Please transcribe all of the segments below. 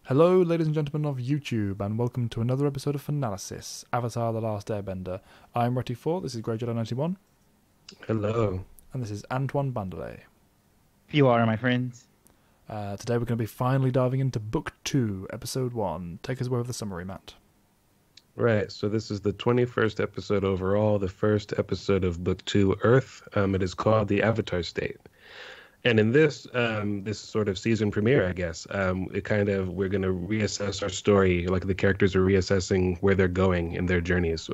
Hello, ladies and gentlemen of YouTube, and welcome to another episode of Fanalysis, Avatar: The Last Airbender. I'm Retty4, this is Grey Jedi 91. Hello. And this is Antoine Bandelet. You are, my friends. Today we're going to be finally diving into Book 2, Episode 1. Take us away with the summary, Matt. Right, so this is the 21st episode overall, the first episode of Book 2, Earth. It is called The Avatar State. And in this sort of season premiere, I guess, we're going to reassess our story. Like the characters are reassessing where they're going in their journeys.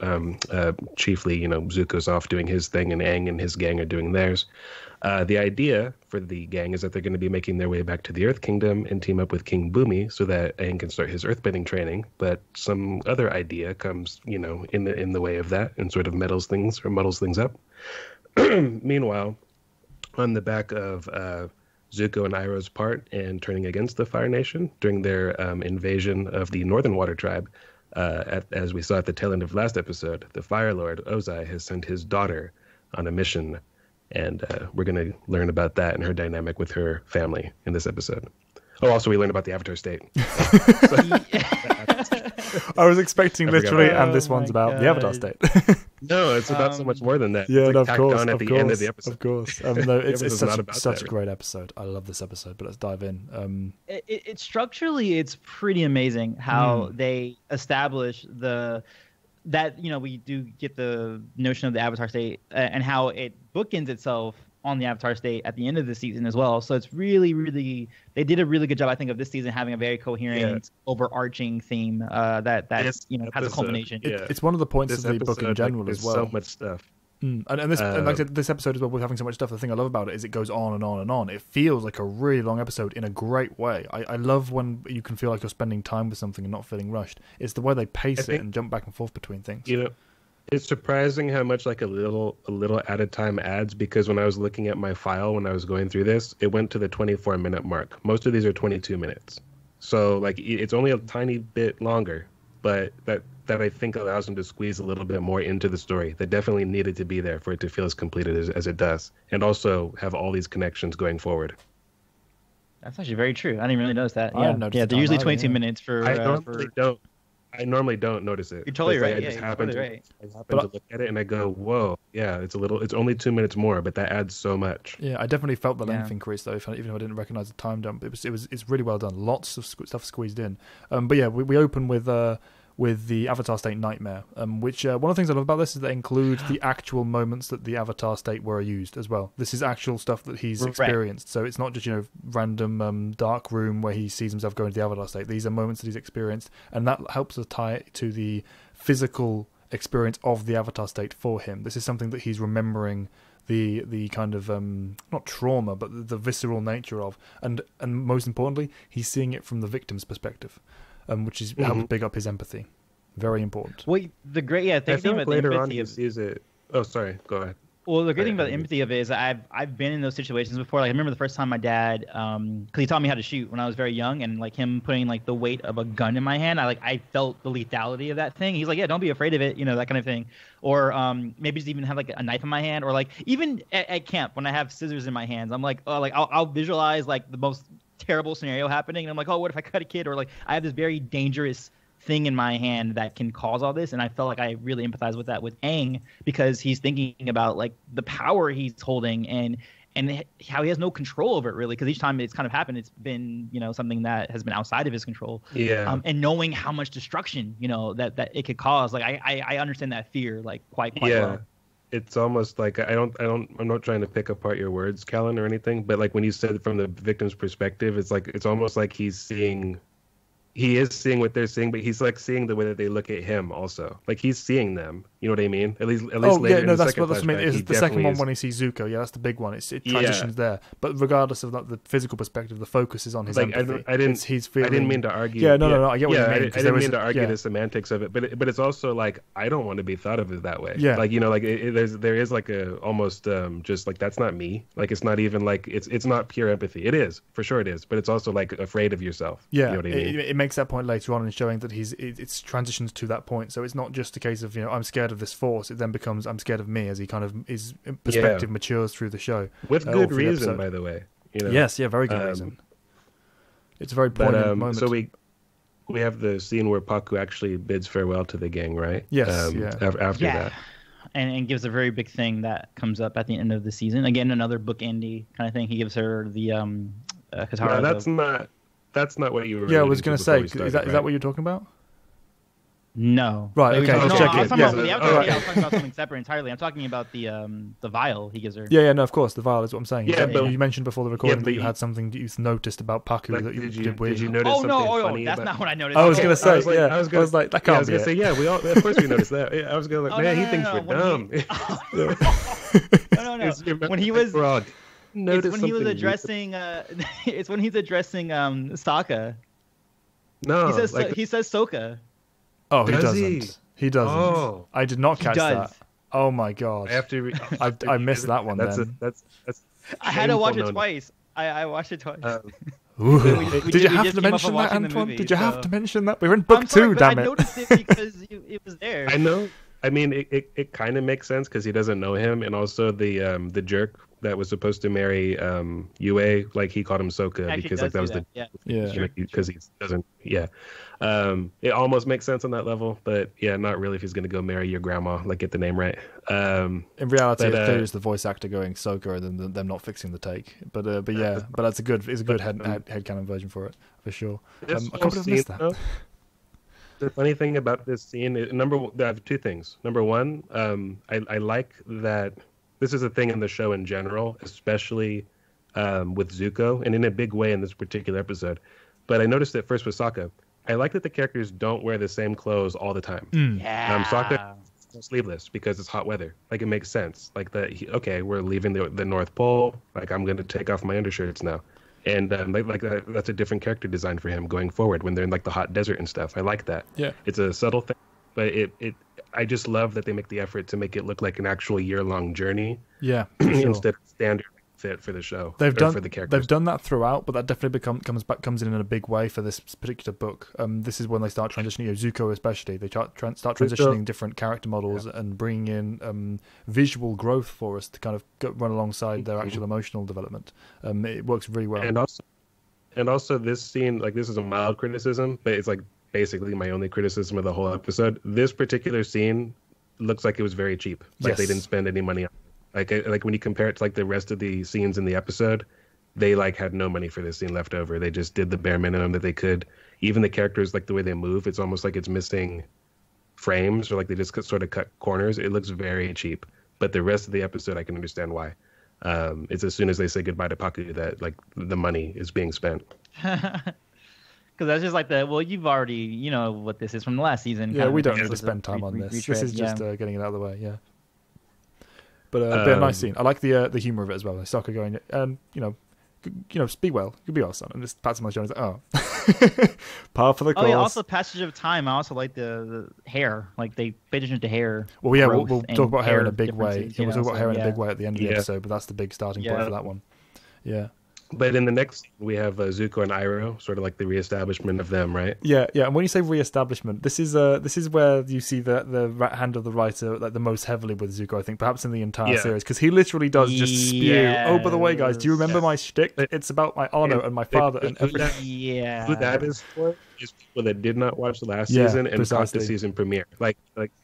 Chiefly, Zuko's off doing his thing, and Aang and his gang are doing theirs. The idea for the gang is that they're going to be making their way back to the Earth Kingdom and team up with King Bumi so that Aang can start his earthbending training. But some other idea comes, in the way of that and sort of muddles things up. Meanwhile, on the back of Zuko and Iroh's part in turning against the Fire Nation during their invasion of the Northern Water Tribe, as we saw at the tail end of last episode, the Fire Lord, Ozai, has sent his daughter on a mission, and we're going to learn about that and her dynamic with her family in this episode. Oh, also we learned about the Avatar State. I was expecting literally, and this one's about the Avatar State. No, it's about so much more than that. Yeah, it's no, of course, on at the end of the episode. Of course. No, it's such a that, great episode. I love this episode, but let's dive in. Structurally, it's pretty amazing how they establish we do get the notion of the Avatar State and how it bookends itself on the Avatar State at the end of the season as well. So it's really, really, they did a really good job, I think, of this season having a very coherent, overarching theme that has a culmination. It's one of the points of the book in general as well. So much stuff. And like I said, this episode as well, with having so much stuff, the thing I love about it is it goes on and on and on. It feels like a really long episode in a great way. I love when you can feel like you're spending time with something and not feeling rushed. It's the way they pace it and jump back and forth between things. It's surprising how much like a little at a time adds, because when I was looking at my file when I was going through this, it went to the 24-minute mark. Most of these are 22 minutes. So like it's only a tiny bit longer, but that I think allows them to squeeze a little bit more into the story that definitely needed to be there for it to feel as completed as it does, and also have all these connections going forward. That's actually very true. I didn't really notice that. They're usually 22 minutes for... I normally don't notice it. You're totally right. I just happen to look at it and I go, whoa, yeah, it's only 2 minutes more, but that adds so much. Yeah, I definitely felt the length increase though, even though I didn't recognize the time jump. It's really well done. Lots of stuff squeezed in. But yeah, we open with the Avatar State Nightmare, which one of the things I love about this is they include the actual moments that the Avatar State were used as well. This is actual stuff that he's experienced, so it's not just random dark room where he sees himself going to the Avatar State. These are moments that he's experienced, and that helps us tie it to the physical experience of the Avatar State for him. This is something that he's remembering, the kind of not trauma, but the visceral nature of, and most importantly, he's seeing it from the victim's perspective. Which is helps big up his empathy. Very important. Well, the great thing about later the on empathy he sees it. Oh, sorry. Go ahead. Well, the great thing about the empathy of it is I've been in those situations before. Like I remember the first time my dad, because he taught me how to shoot when I was very young, and like him putting like the weight of a gun in my hand, I felt the lethality of that thing. He's like, yeah, don't be afraid of it, that kind of thing. Or maybe just even have like a knife in my hand, or like even at camp when I have scissors in my hands, I'm like, oh, like I'll visualize like the most terrible scenario happening, and I'm like, oh, what if I cut a kid? Or like I have this very dangerous thing in my hand that can cause all this, and I felt like I really empathize with that with Aang, because he's thinking about like the power he's holding and how he has no control over it really, because each time it's kind of happened, it's been something that has been outside of his control. And knowing how much destruction that it could cause, like I understand that fear like quite well. It's almost like I'm not trying to pick apart your words, Callan, or anything, but like when you said from the victim's perspective, it's almost like he is seeing what they're seeing, but he's like seeing the way that they look at him also. Like he's seeing them. You know what I mean? At least later in the second flashback, I mean. It's the second one when he sees Zuko. Yeah, that's the big one. It transitions there. But regardless of the physical perspective, the focus is on his empathy. I didn't mean to argue. Yeah, no. I get what you mean. I didn't mean to argue the semantics of it, but it's also like I don't want to be thought of as that way. Yeah. Like there is like a almost just like that's not me. Like it's not even like it's not pure empathy. It is for sure. It is, but it's also like afraid of yourself. Yeah. You know what I mean? It makes that point later on in showing that it's transitions to that point. So it's not just a case of I'm scared of this force. It then becomes I'm scared of me, as he kind of his perspective matures through the show with good reason, by the way. Yes, very good reason. It's a very poignant moment. the scene where Paku actually bids farewell to the gang, right? Yes. After that. And gives a very big thing that comes up at the end of the season. Again, another bookendy kind of thing. He gives her the Katara. No, that's not what you were. Yeah, I was going to say, started, is that what you're talking about? No. Right. Okay. No, Just I check was it. talking Yeah. about the Avatar. I was talking about something separate entirely. I'm talking about the vial he gives her. Yeah. No. Of course, the vial is what I'm saying. Yeah, but you mentioned before the recording that you you- had something that you noticed about Paku Like, that you did did weird. you notice Oh something no! funny That's about... not what I noticed. I was going to say, I was like, that I can't was be gonna say, it. yeah, of course we noticed that. Yeah, I was going like, man, he thinks we're dumb. No. When he was Frog. it's when he was something addressing it's when he's addressing Sokka. No, He says Sokka. Oh, he Does doesn't. he? He doesn't. Oh. I did not catch does. that. Oh my god. I have to. I missed that one. That's then. that's. I had to watch it shameful twice. I watched it twice. Ooh. we Did you we have just to came up mention from that, watching the Antoine? movie, Did you have so- to mention that? We're in book I'm sorry, 2, but damn I it. noticed it because it was there. I know. I mean, it kind of makes sense because he doesn't know him, and also the jerk that was supposed to marry Yue, like he called him Sokka Actually because does like that was do the Yeah. because he doesn't. Yeah, it almost makes sense on that level, but yeah, not really if he's gonna go marry your grandma, like get the name right. In reality, but, it's clearly just the voice actor going Sokka and then them not fixing the take. But that's a good headcanon version for it for sure. I This can't whole believe I scene, missed that. though, the funny thing about this scene is, I have two things. Number one, I like that this is a thing in the show in general, especially with Zuko, and in a big way in this particular episode. But I noticed it first with Sokka. I like that the characters don't wear the same clothes all the time. Yeah. Sokka is sleeveless because it's hot weather. Like, it makes sense. Like, okay, we're leaving the North Pole. Like, I'm going to take off my undershirts now. And that's a different character design for him going forward when they're in like the hot desert and stuff. I like that. Yeah. It's a subtle thing, but I just love that they make the effort to make it look like an actual year-long journey. Yeah, for sure. Instead of standard fit for the show. They've done for the characters. They've done that throughout, but that definitely comes in a big way for this particular book. This is when they start transitioning. Zuko especially, they start transitioning different character models and bringing in visual growth for us to kind of run alongside their actual emotional development. It works really well. And also this scene, like, this is a mild criticism, but it's like basically my only criticism of the whole episode. This particular scene looks like it was very cheap. Like, they didn't spend any money on it. Like when you compare it to like the rest of the scenes in the episode, they like had no money for this scene left over. They just did the bare minimum that they could. Even the characters, like the way they move, it's almost like it's missing frames, or like they just sort of cut corners. It looks very cheap. But the rest of the episode, I can understand why. It's as soon as they say goodbye to Paku that like the money is being spent. Because that's just like you've already, you know what this is from the last season. Yeah, we don't need to spend time on this. This is just getting it out of the way. Yeah. But a nice scene. I like the humor of it as well. Like Sokka going, be well, son, and just pats him on the shoulder. Like, oh, par for the course. Oh yeah. Also, passage of time. I also like the hair. Like they pay attention to hair. Well, yeah, we'll talk about hair in a big way. Yeah, we'll talk about hair in a big way at the end of the episode. But that's the big starting point for that one. Yeah. But in the next scene, we have Zuko and Iroh, sort of like the reestablishment of them, right? Yeah. And when you say reestablishment, this is where you see the hand of the writer like the most heavily with Zuko, I think, perhaps in the entire series, because he literally does just spew. Oh, by the way, guys, do you remember my shtick? It's about my honor and my father and everything. Who that is for is people that did not watch the last season and caught the season premiere. Like,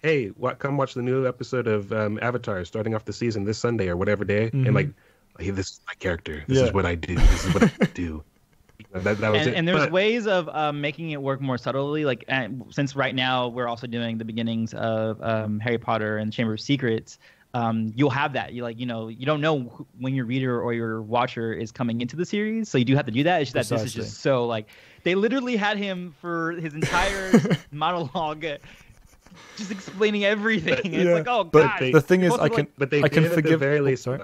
hey, come watch the new episode of Avatar starting off the season this Sunday or whatever day, and like. Hey, this is my character. This is what I do. This is what I do. That was it. And there's ways of making it work more subtly. Like, since right now we're also doing the beginnings of Harry Potter and Chamber of Secrets, you'll have that. You don't know when your reader or your watcher is coming into the series, so you do have to do that. It's just that this is just so like they literally had him for his entire monologue. Just explaining everything. It's like, oh god. The thing is, I can forgive. At the very least, sorry.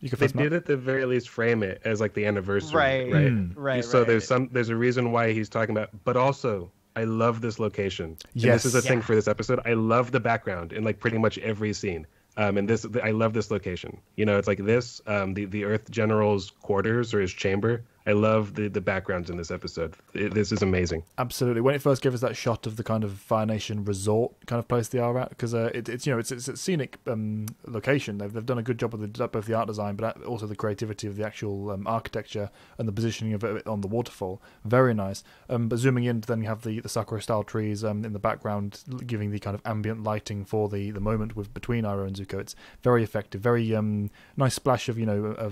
They did at the very least frame it as like the anniversary, right? So there's a reason why he's talking about. But also, I love this location. Yes, and this is a thing for this episode. I love the background in like pretty much every scene. I love this location. It's like this, the Earth General's quarters or his chamber. I love the backgrounds in this episode. This is amazing. Absolutely. When it first gave us that shot of the kind of Fire Nation resort kind of place they are at, because it's a scenic location. They've done a good job with both the art design, but also the creativity of the actual architecture and the positioning of it on the waterfall. Very nice. But zooming in, then you have the Sakura style trees in the background, giving the kind of ambient lighting for the moment between Iroh and Zuko. It's very effective. Very nice splash of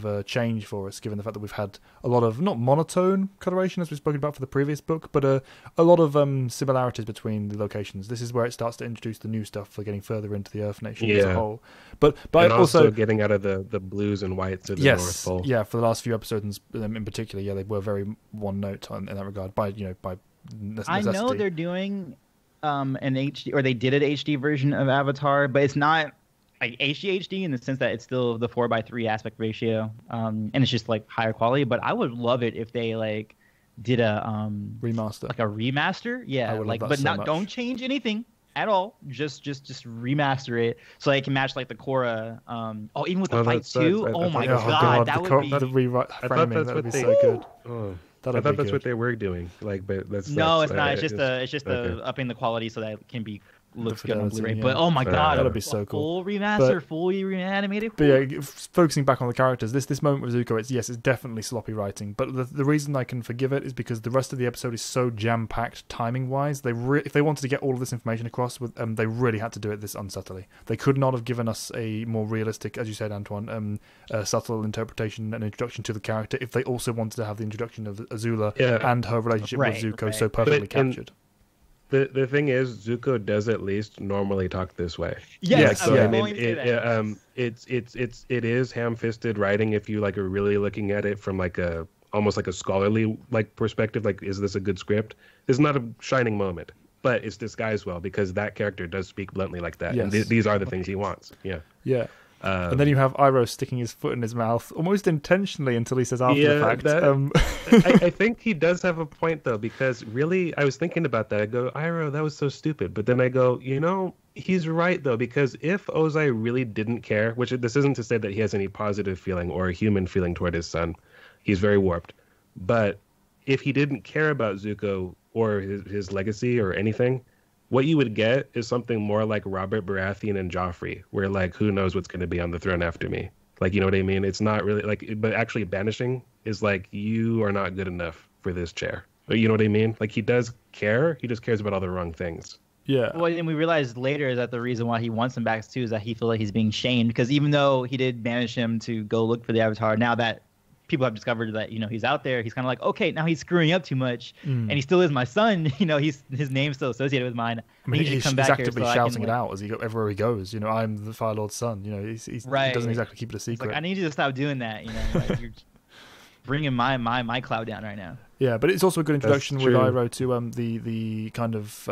a change for us, given the fact that we've had a lot of not monotone coloration as we've spoken about for the previous book, but a lot of similarities between the locations. This is where it starts to introduce the new stuff for getting further into the Earth Nation as a whole. But and also getting out of the blues and whites of the North Pole. Yeah, for the last few episodes in particular, they were very one note in that regard by necessity. I know they're doing an HD, or they did an HD version of Avatar, but it's not like HD in the sense that it's still the 4:3 aspect ratio, and it's just like higher quality. But I would love it if they like did a remaster, like a remaster. Yeah, don't change anything at all. Just remaster it so they can match like the Korra. Even with the fight too. Oh my god, that would be. That would be so good. I thought that's what they were doing. Like, but that's it's not. It's just upping the quality so that it can be. Looks good on Blu-ray, but oh my god, that'd be so cool. Full remaster, fully reanimated. But yeah, focusing back on the characters, this moment with Zuko, it's definitely sloppy writing. But the reason I can forgive it is because the rest of the episode is so jam-packed timing-wise. If they wanted to get all of this information across, they really had to do it this unsubtly. They could not have given us a more realistic, as you said, Antoine, subtle interpretation and introduction to the character if they also wanted to have the introduction of Azula and her relationship with Zuko so perfectly captured. The thing is, Zuko does at least normally talk this way. Yes, it is ham-fisted writing if you are really looking at it from almost like a scholarly perspective. Like, is this a good script? It's not a shining moment, but it's disguised well because that character does speak bluntly like that. Yes. And these are the things he wants. Yeah. And then you have Iroh sticking his foot in his mouth almost intentionally until he says after the fact. I think he does have a point, though, because really, I was thinking about that. I go, Iroh, that was so stupid. But then I go, he's right, though, because if Ozai really didn't care, which this isn't to say that he has any positive feeling or a human feeling toward his son. He's very warped. But if he didn't care about Zuko or his legacy or anything, what you would get is something more like Robert Baratheon and Joffrey, where who knows what's going to be on the throne after me. You know what I mean? It's not really but actually banishing is you are not good enough for this chair. You know what I mean? He does care. He just cares about all the wrong things. Yeah. Well, and we realized later that the reason why he wants him back too is that he feels like he's being shamed, because even though he did banish him to go look for the Avatar, now that people have discovered that he's out there, he's kind of like, okay, now he's screwing up too much, and he still is my son. His name's still associated with mine. He's actively shouting it out as everywhere he goes. I'm the Fire Lord's son. He doesn't exactly keep it a secret. I need you to stop doing that. You're bringing my cloud down right now. Yeah, but it's also a good introduction with Iroh to the kind of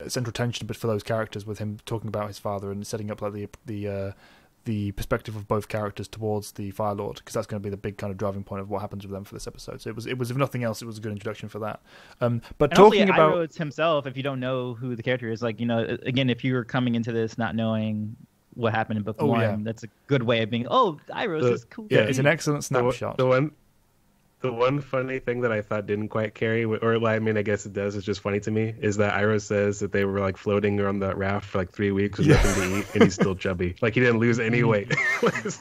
central tension, but for those characters, with him talking about his father and setting up the perspective of both characters towards the Fire Lord, because that's going to be the big kind of driving point of what happens with them for this episode. So it was if nothing else, it was a good introduction for that. But and talking about Iroh himself, if you don't know who the character is, again, if you're coming into this not knowing what happened in book one, that's a good way of being, Iroh's this cool. Yeah, it's an excellent snapshot. The one funny thing that I thought didn't quite carry, or I guess it does, it's just funny to me, is that Iroh says that they were floating around that raft for 3 weeks with nothing to eat, and he's still chubby. He didn't lose any weight.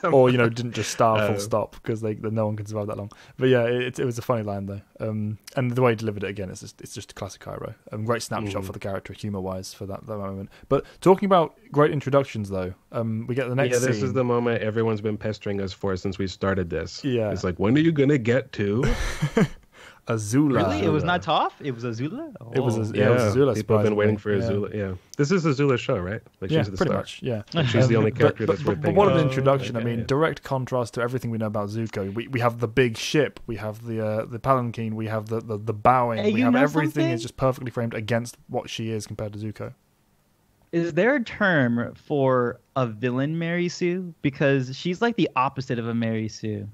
Or, didn't just starve full stop, because no one can survive that long. But yeah, it was a funny line, though. And the way he delivered it again, it's just classic Iroh. Great snapshot for the character, humour-wise, for that moment. But talking about great introductions, though, we get the next scene. Yeah, this is the moment everyone's been pestering us for since we started this. Yeah. It's when are you going to get to Azula? Really? It was not Toph? It was Azula? Oh. It was Azula. People have been waiting for Azula. Yeah. This is Azula's show, right? She's the pretty star. much. Yeah. She's the only character that's worth But what an introduction! Direct contrast to everything we know about Zuko. We have the big ship. We have the palanquin. We have the bowing. Hey, we have everything is just perfectly framed against what she is compared to Zuko. Is there a term for a villain Mary Sue? Because she's the opposite of a Mary Sue.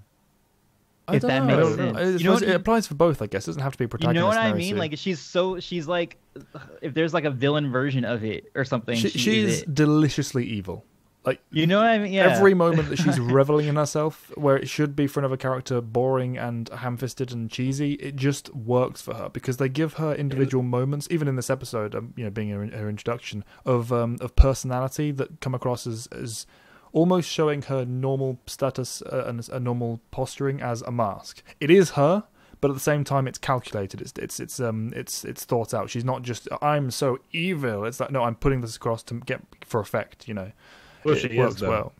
If that makes sense. It applies for both, I guess. It doesn't have to be a protagonist. You know what I Mary mean? Sue. She's if there's a villain version of it or something. She's deliciously evil. Like, you know what I mean? Yeah. Every moment that she's reveling in herself, where it should be for another character boring and ham-fisted and cheesy, it just works for her because they give her individual moments, even in this episode, being her introduction of personality that come across as almost showing her normal status and a normal posturing as a mask. It is her, but at the same time, it's calculated. It's thought out. She's not just I'm so evil. It's like, no, I'm putting this across to get for effect. Well, it works well.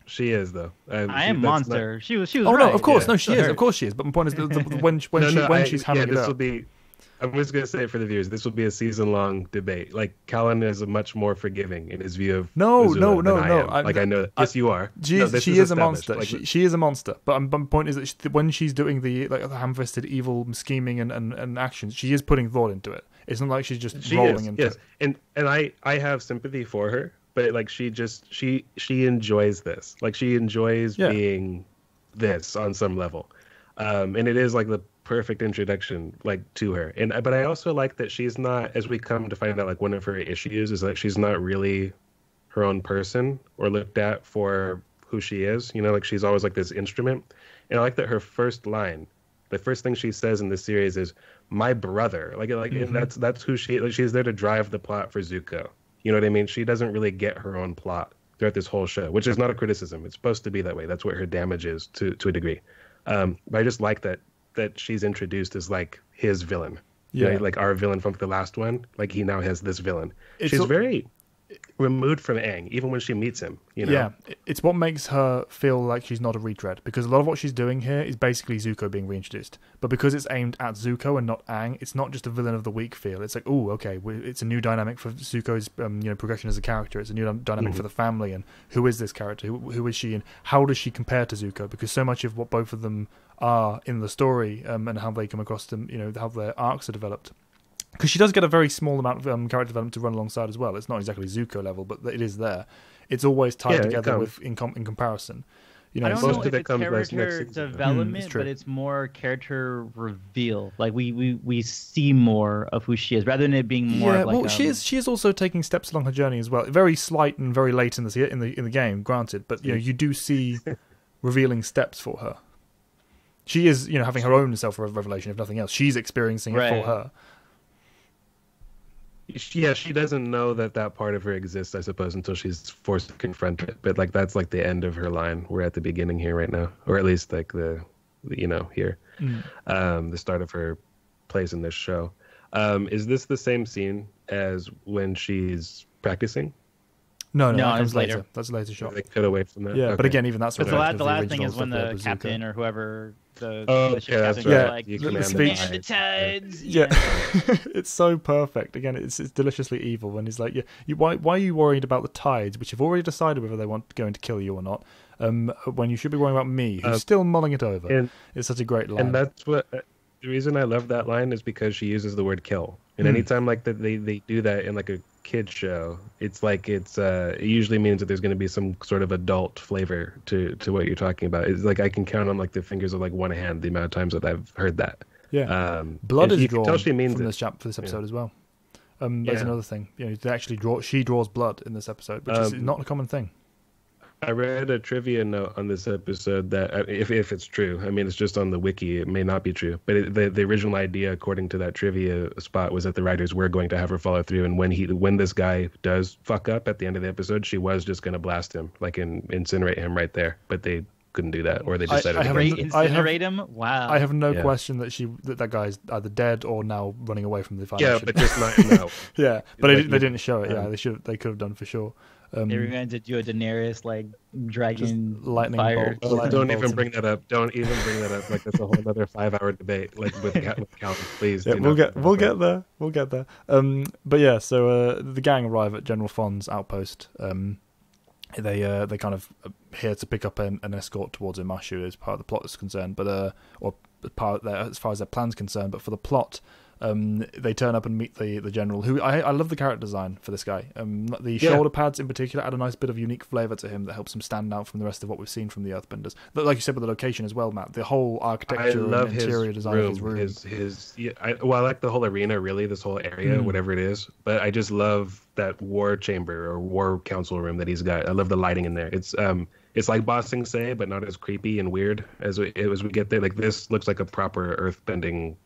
She is though. I am monster. She was. Oh right. no, of course, yeah. no, she is. Of course, she is. But my point is, when she's hammering it up. I'm just going to say it for the viewers, this will be a season-long debate. Like, Callan is much more forgiving in his view of No. I know. Yes, you are. She is a monster. Like, she is a monster. But my point is that when she's doing the ham-fisted, evil scheming and actions, she is putting thought into it. It's not like she's just rolling into it. And I have sympathy for her, but like she enjoys this. Like, she enjoys being this on some level. And it is like the perfect introduction to her, but I also like that she's not, as we come to find out, like one of her issues is that she's not really her own person or looked at for who she is, like she's always like this instrument. And I like that her first line, the first thing she says in this series is my brother, and that's who she, like, she's there to drive the plot for Zuko, you know what I mean? She doesn't really get her own plot throughout this whole show, which is not a criticism. It's supposed to be that way. That's what her damage is to a degree. But I just like that she's introduced as like his villain, right? Like our villain from the last one. Like he now has this villain. She's very removed from Aang, even when she meets him. Yeah, it's what makes her feel like she's not a retread, because a lot of what she's doing here is basically Zuko being reintroduced. But because it's aimed at Zuko and not Aang, it's not just a villain of the week feel. It's like, oh, okay, it's a new dynamic for Zuko's progression as a character. It's a new dynamic for the family, and who is this character? Who is she, and how does she compare to Zuko? Because so much of what both of them are in the story, and how they come across them, how their arcs are developed. Because she does get a very small amount of character development to run alongside as well. It's not exactly Zuko level, but it is there. It's always tied together with in comparison. I don't know if it's character development, but it's more character reveal. Like we see more of who she is, rather than it being more. Yeah, well, she is also taking steps along her journey as well. Very slight and very late in the game, granted, but you do see revealing steps for her. She is having her own self-revelation, if nothing else. She's experiencing it for her. Yeah, she doesn't know that part of her exists, I suppose, until she's forced to confront it. But like that's like the end of her line. We're at the beginning here right now, or at least like the here, the start of her place in this show. Is this the same scene as when she's practicing? No, that comes later. That's a later shot. They cut away from that. Yeah, okay. But again, even that's the last thing is when the captain or whoever the ship captain right. like the speech. The tides. Yeah, it's so perfect. Again, it's deliciously evil when he's like, why are you worried about the tides, which have already decided whether they want going to kill you or not? When you should be worrying about me, who's still mulling it over. It's such a great line. And that's what the reason I love that line is because she uses the word kill. And anytime like that they do that in like a kid show, it's like it usually means that there's going to be some sort of adult flavor to what you're talking about. It's like I can count on like the fingers of like one hand the amount of times that I've heard that. Yeah, blood is drawn tell she means from this episode as well. That's another thing. They actually she draws blood in this episode, which is not a common thing. I read a trivia note on this episode that, if it's true, I mean, it's just on the wiki, it may not be true, but the original idea, according to that trivia spot, was that the writers were going to have her follow through, and when this guy does fuck up at the end of the episode, she was just going to blast him, like incinerate him right there, but they couldn't do that, or they decided to incinerate him. Wow! I have no question that guy's either dead or now running away from the final. Yeah, but just not now. Yeah, but they didn't show it. Yeah, they could have done for sure. They were going to do a Daenerys like dragon lightning fire. bolt. Don't even bring that up. Don't even bring that up. Like that's a whole other 5-hour debate. Like with Calvin, please. Yeah, we'll get there. We'll get there. But yeah, so the gang arrive at General Fon's outpost. They kind of here to pick up an escort towards Imashu as part of the plot is concerned, but or part of as far as their plan's concerned. But for the plot, They turn up and meet the general, who I love the character design for this guy. The shoulder pads in particular add a nice bit of unique flavour to him that helps him stand out from the rest of what we've seen from the Earthbenders. But like you said with the location as well, Matt, the whole architecture and interior design of his room. I like the whole arena, really, this whole area, whatever it is. But I just love that war chamber or war council room that he's got. I love the lighting in there. It's like Ba Sing Se, but not as creepy and weird as we get there. Like, this looks like a proper earthbending,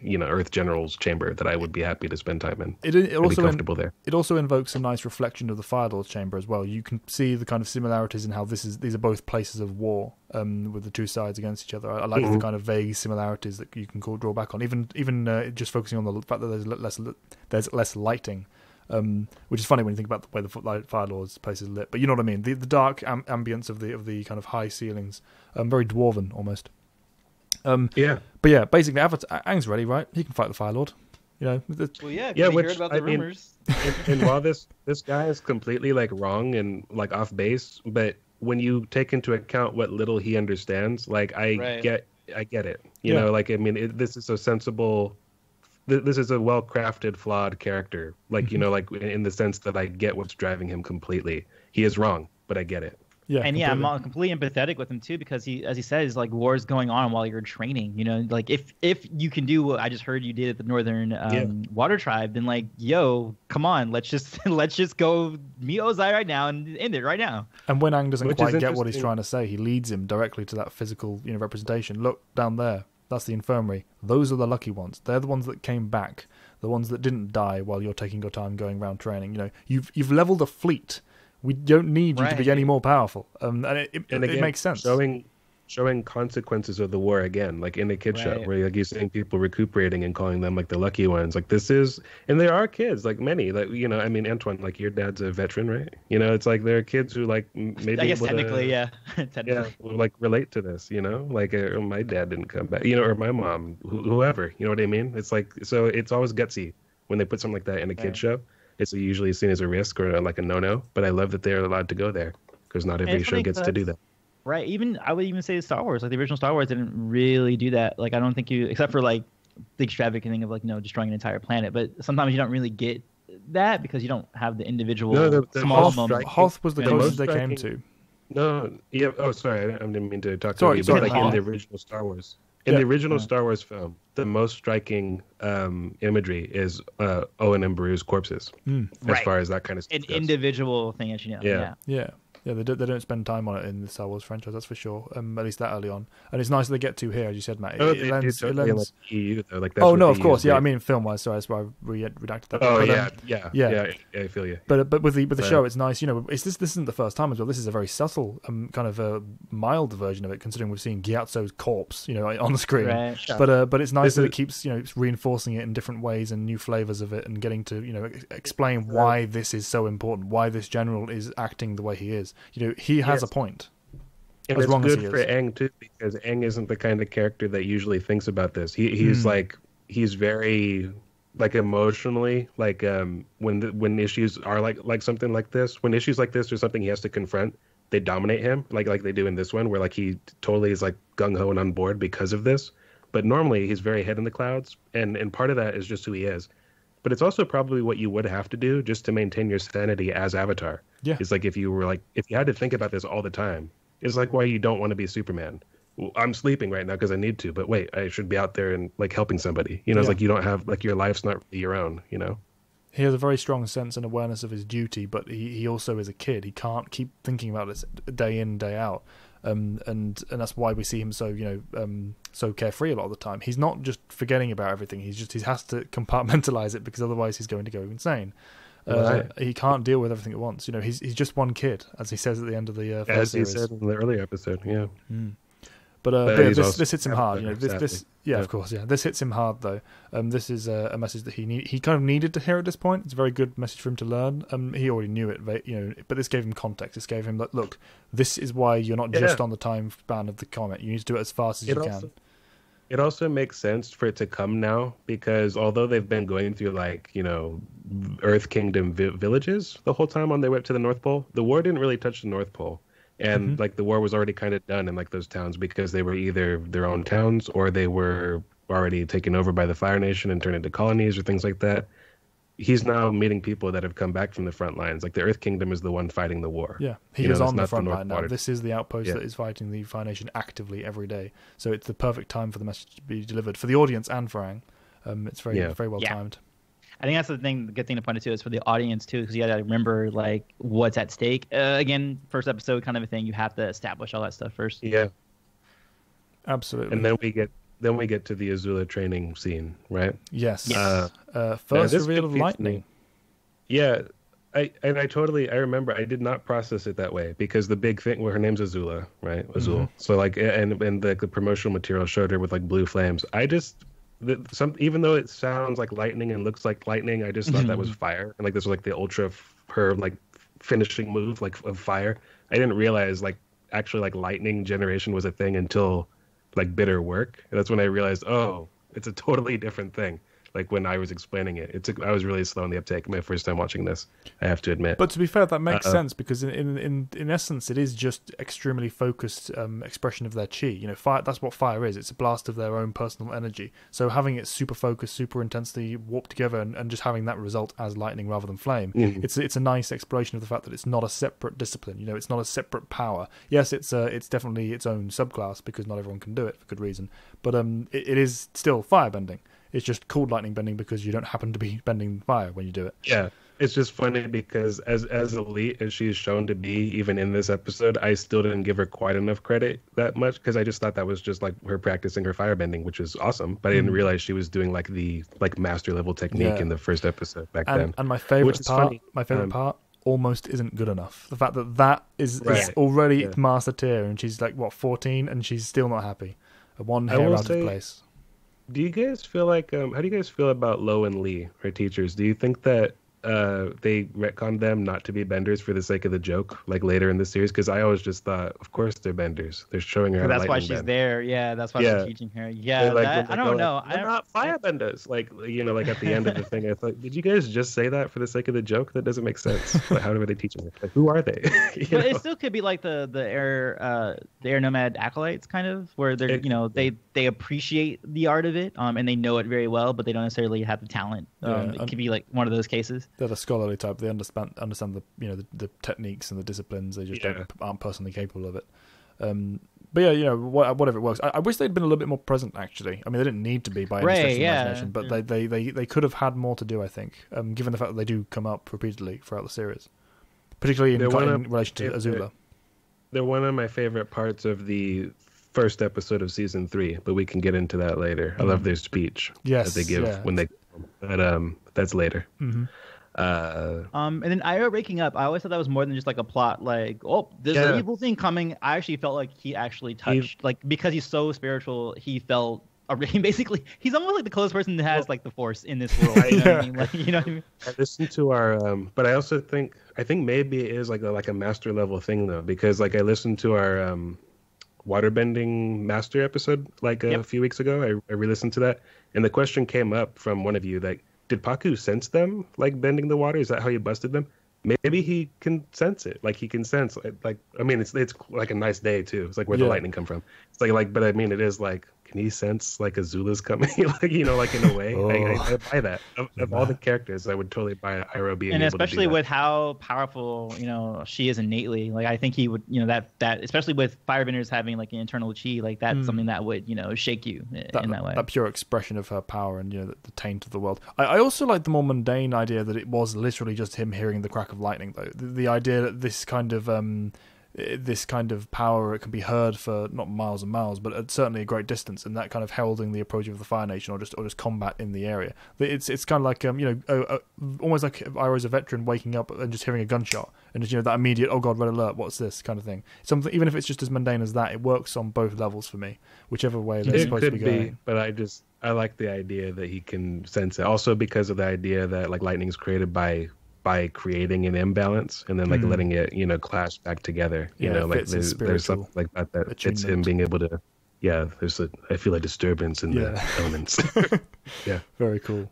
Earth General's chamber that I would be happy to spend time in. It also be comfortable there. It also invokes a nice reflection of the Fire Lord's chamber as well. You can see the kind of similarities in how these are both places of war, with the two sides against each other. I like the kind of vague similarities that you can draw back on. Even just focusing on the fact that there's less lighting. Which is funny when you think about the way the Fire Lord's place is lit. But you know what I mean. The dark ambience of the kind of high ceilings, very dwarven almost. But yeah, basically, Aang's ready, right? He can fight the Fire Lord. Well, yeah. You heard about the rumors. And while this guy is completely like wrong and like off base, but when you take into account what little he understands, like I get it. You know, like I mean, this is a sensible. This is a well-crafted, flawed character. Like like in the sense that I get what's driving him completely. He is wrong, but I get it. Yeah, and completely. I'm completely empathetic with him too, because he, as he says, like, war is going on while you're training. Like if you can do what I just heard you did at the Northern Water Tribe, then like, yo, come on, let's just go meet Ozai right now and end it right now. And when Aang doesn't quite get what he's trying to say, he leads him directly to that physical representation. Look down there. That's the infirmary. Those are the lucky ones. They're the ones that came back. The ones that didn't die while you're taking your time going around training. You've leveled a fleet. We don't need you to be any more powerful. And it makes sense. Showing consequences of the war again, like in the kid show, where like you're seeing people recuperating and calling them like the lucky ones. Like this is, and there are kids, like many, like I mean, Antoine, like your dad's a veteran, right? It's like there are kids who like maybe I guess technically, technically, will like relate to this, like my dad didn't come back, or my mom, whoever, you know what I mean? It's like, so it's always gutsy when they put something like that in a kid show. It's usually seen as a risk or like a no, but I love that they're allowed to go there, because not every show gets to do that. Right. I would even say Star Wars, like the original Star Wars didn't really do that. Like, I don't think except for like the extravagant thing of like, destroying an entire planet. But sometimes you don't really get that because you don't have the individual small moments. Hoth was the closest they came to. No. Yeah. Oh, sorry. I didn't mean to talk to you. But like in the original Star Wars. In the original Star Wars film, the most striking imagery is Owen and Beru's corpses, as far as that kind of stuff goes. An individual thing, as you know. Yeah, they don't spend time on it in the Star Wars franchise, that's for sure. At least that early on, and it's nice that they get to here, as you said, Matt. It lends like EU though. Like that's of course, yeah. I mean, film-wise, sorry, that's why I redacted that. Oh, yeah, I feel you. But with the show, it's nice. This isn't the first time as well. This is a very subtle, kind of a mild version of it, considering we've seen Gyatso's corpse, on the screen. Right. But it's nice that it keeps, it's reinforcing it in different ways and new flavors of it, and getting to, explain why this is so important, why this general is acting the way he is. He has a point. And it's good for Aang too, because Aang isn't the kind of character that usually thinks about this. He's he's very like emotionally like when issues are like something like this, when issues like this or something he has to confront, they dominate him like they do in this one, where like he totally is like gung ho and on board because of this. But normally he's very head in the clouds, and part of that is just who he is. But it's also probably what you would have to do just to maintain your sanity as Avatar. Yeah. It's like if you had to think about this all the time, it's like why you don't want to be Superman. Well, I'm sleeping right now because I need to, but wait, I should be out there and like helping somebody. It's like you don't have, like, your life's not really your own, He has a very strong sense and awareness of his duty, but he also is a kid. He can't keep thinking about this day in, day out. And that's why we see him so so carefree a lot of the time. He's not just forgetting about everything. He has to compartmentalize it, because otherwise he's going to go insane. He can't deal with everything at once. He's just one kid, as he says at the end of the first series. As he said in the earlier episode. Yeah. But this hits him hard. Of course, yeah. This hits him hard though. This is a message that he kind of needed to hear at this point. It's a very good message for him to learn. He already knew it, but this gave him context. This gave him like, look, this is why you're not just on the time span of the comet. You need to do it as fast as you can. It also makes sense for it to come now, because although they've been going through Earth Kingdom villages the whole time on their way up to the North Pole, the war didn't really touch the North Pole. And the war was already kind of done in those towns, because they were either their own towns or they were already taken over by the Fire Nation and turned into colonies or things like that. He's now meeting people that have come back from the front lines. Like the Earth Kingdom is the one fighting the war. Yeah, he is on the front line now. Water. This is the outpost that is fighting the Fire Nation actively every day. So it's the perfect time for the message to be delivered for the audience and for Aang. It's very well timed. I think that's the good thing to point it to is for the audience too, because you got to remember like what's at stake. Again, first episode kind of a thing. You have to establish all that stuff first. Yeah, absolutely. And then we get to the Azula training scene, right? Yes. First reveal of lightning. Yeah, I remember I did not process it that way because the big thing, her name's Azula, right? Azul. Mm-hmm. So like, and the promotional material showed her with like blue flames. Even though it sounds like lightning and looks like lightning, I just thought that was fire. And like this was like the her like finishing move like of fire. I didn't realize like actually like lightning generation was a thing until like bitter work. And that's when I realized, oh, it's a totally different thing. Like when I was explaining it, I was really slow in the uptake my first time watching this, I have to admit. But to be fair, that makes sense because in essence, it is just extremely focused expression of their chi. You know, fire. That's what fire is. It's a blast of their own personal energy. So having it super focused, super intensely warped together, and just having that result as lightning rather than flame, it's a nice exploration of the fact that it's not a separate discipline. You know, it's not a separate power. Yes, it's definitely its own subclass because not everyone can do it for good reason. But it is still firebending. It's just called lightning bending because you don't happen to be bending fire when you do it. Yeah, it's just funny because as elite as she's shown to be, even in this episode, I still didn't give her quite enough credit that much because I just thought that was just like her practicing her firebending, which is awesome. But I didn't realize she was doing like the master level technique in the first episode back then. And my favorite part almost isn't good enough. The fact that is already master tier, and she's like 14, and she's still not happy. One hair out of place. Do you guys feel like how do you guys feel about Lo and Lee, her teachers? Do you think that they retconned them not to be benders for the sake of the joke, like later in the series? Because I always just thought, of course they're benders. They're showing her how to that's why she's bend. There. Yeah, that's why they're teaching her. Yeah, I don't know. They're not firebenders. Like, you know, like at the end of the thing, I thought, did you guys just say that for the sake of the joke? That doesn't make sense. Like, how are they teaching her? Like, who are they? But it still could be like the air nomad acolytes, kind of, where they're they appreciate the art of it, and they know it very well, but they don't necessarily have the talent. It could be like one of those cases. They're the scholarly type. They understand the the techniques and the disciplines. They just aren't personally capable of it. But yeah, whatever it works. I wish they'd been a little bit more present. Actually, I mean, they didn't need to be by any stretch of the imagination, but they could have had more to do. I think, given the fact that they do come up repeatedly throughout the series, particularly in relation to Azula. They're one of my favorite parts of the first episode of season 3, but we can get into that later. I love their speech that they give when they, but that's later. Mm-hmm. And then Io waking up, I always thought that was more than just like a plot, like, oh, there's an evil thing coming. I actually felt like he actually touched, like, because he's so spiritual, he felt basically he's almost like the closest person that has like the Force in this world. You know what I mean? Like, you know what I mean? I listened to our but I also think maybe it is like a master level thing though, because like I listened to our waterbending master episode like a few weeks ago. I re-listened to that, and the question came up from one of you that, did Paku sense them like bending the water? Is that how he busted them? Maybe he can sense it. Like he can sense like I mean it's like a nice day too. It's like where the lightning come from. It's like but I mean it is like, can he sense like Azula's coming? Like, like in a way. I buy that. Of all the characters, I would totally buy Iroh being and able especially to do with how powerful she is innately. Like I think he would that especially with firebenders having like an internal chi, like that's something that would shake you in that way. That pure expression of her power and the taint of the world. I also like the more mundane idea that it was literally just him hearing the crack of lightning though. The idea that this kind of power, it can be heard for not miles and miles, but at certainly a great distance, and that kind of heralding the approach of the Fire Nation or just combat in the area. It's kind of like almost like Iroh's a veteran waking up and just hearing a gunshot and just that immediate, oh god, red alert, what's this kind of thing. Something, even if it's just as mundane as that, it works on both levels for me, whichever way they're supposed to be going. But I like the idea that he can sense it, also because of the idea that like lightning's created by creating an imbalance and then like letting it clash back together. Like there's something like that it's him being able to I feel a disturbance in the elements. Yeah, very cool.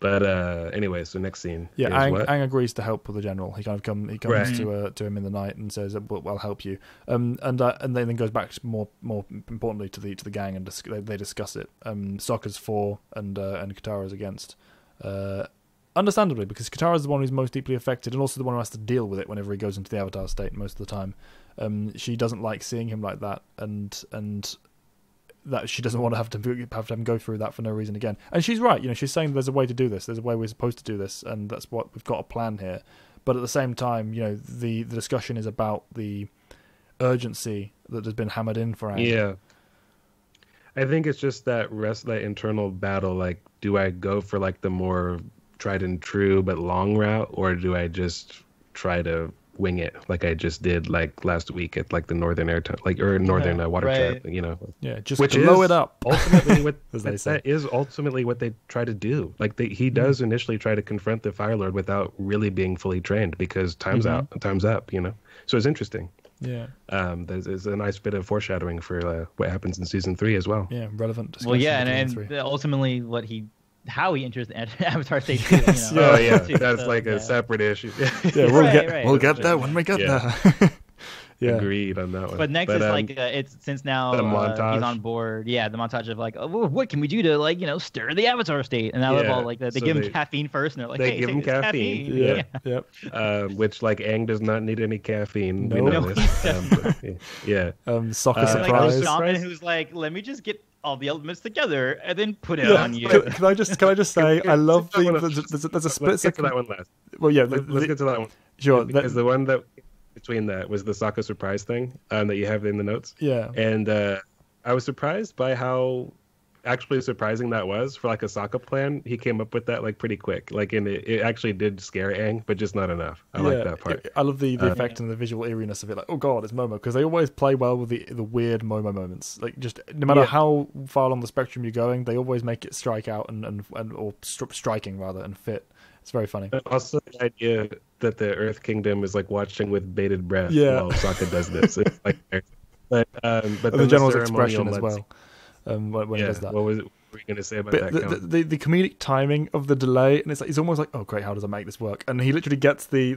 But anyway, so next scene. Yeah, is Aang, what? Aang agrees to help with the general. He comes Right. to him in the night and says, "Well, I'll help you." And then goes back more importantly to the gang, and they discuss it. Sokka's for and Katara's against. Understandably, because Katara's the one who's most deeply affected, and also the one who has to deal with it whenever he goes into the Avatar state most of the time. She doesn't like seeing him like that, and that she doesn't want to have him go through that for no reason again. And she's right, she's saying there's a way to do this, there's a way we're supposed to do this, and that's what we've got a plan here. But at the same time, the discussion is about the urgency that has been hammered in for Aang. Yeah. I think it's just that internal battle, like, do I go for like the more tried and true but long route, or do I just try to wing it like I just did like last week at like the northern northern water right. trap, Yeah, just which blow is it up. Ultimately, what As they say. that is ultimately what they try to do. Like he does initially try to confront the Fire Lord without really being fully trained because time's up. So it's interesting. Yeah. There's a nice bit of foreshadowing for what happens in season 3 as well. Yeah, relevant discussion. Well, yeah, and ultimately how he enters the Avatar state. Too, Oh yeah, that's like a separate issue. Yeah, we'll get there when we get there. Yeah. Agreed on that one. But next is it's since now he's on board. Yeah, the montage of like, oh, what can we do to like stir the Avatar state? And I love all like they give him caffeine first, and they're like, they hey, give him caffeine. Yeah. Yep. Which like Aang does not need any caffeine. No. We know this. Yeah. Sokka like surprise. the shaman who's like, let me just get all the elements together and then put it on you. Can I just say I love there's a split second. Let's get to that one last. Well, yeah, let's get to that one. Sure. Because the one that between that was the Sokka surprise thing that you have in the notes. Yeah. And I was surprised by how actually surprising that was for like a Sokka plan. He came up with that like pretty quick. Like it actually did scare Aang, but just not enough. I like that part. I love the effect and the visual eeriness of it. Like, oh god, it's Momo, because they always play well with the weird Momo moments. Like just no matter how far along the spectrum you're going, they always make it strike out or striking rather and fit. It's very funny. Also, the idea that the Earth Kingdom is like watching with bated breath Yeah. while Sokka does this. It's like, but the general's expression as well. When he does that. What were you going to say about that? The comedic timing of the delay, and it's almost like, oh great, how does I make this work? And he literally gets the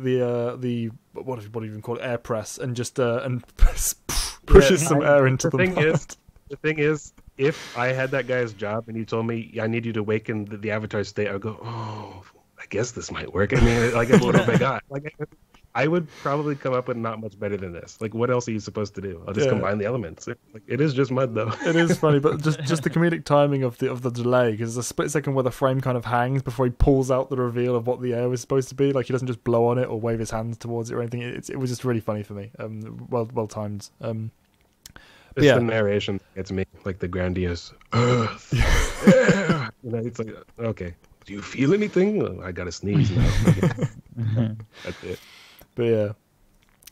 what do you even call it, air press, and just pushes some air into the pot. The thing is, if I had that guy's job and he told me I need you to awaken the Avatar state, I would go, oh, I guess this might work. I mean, like, what have I got? Like, I would probably come up with not much better than this. Like, what else are you supposed to do? I'll just combine the elements. Like, it is just mud, though. It is funny, but just the comedic timing of the delay, because there's a split second where the frame kind of hangs before he pulls out the reveal of what the air was supposed to be. Like, he doesn't just blow on it or wave his hands towards it or anything. It was just really funny for me. Well timed. It's the narration that gets me, like the grandiose Earth. Yeah. It's like, okay, do you feel anything? Oh, I gotta sneeze now. That's it. But yeah,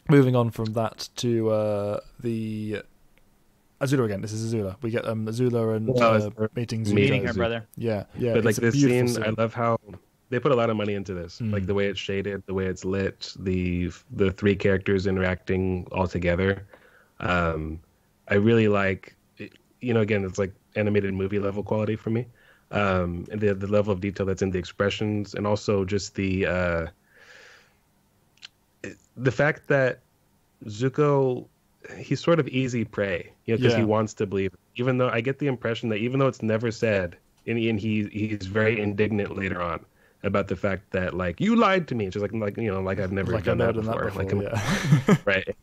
moving on from that to the Azula again. This is Azula. We get Azula and meeting Zuko. Meeting her brother. Yeah. But like this scene, I love how they put a lot of money into this. Like the way it's shaded, the way it's lit, the three characters interacting all together. I really like, again, it's like animated movie level quality for me. And the level of detail that's in the expressions, and also just the fact that Zuko, he's sort of easy prey, because he wants to believe. Even though I get the impression that even though it's never said, and he's very indignant later on about the fact that like you lied to me, just like I've never done that before. Right.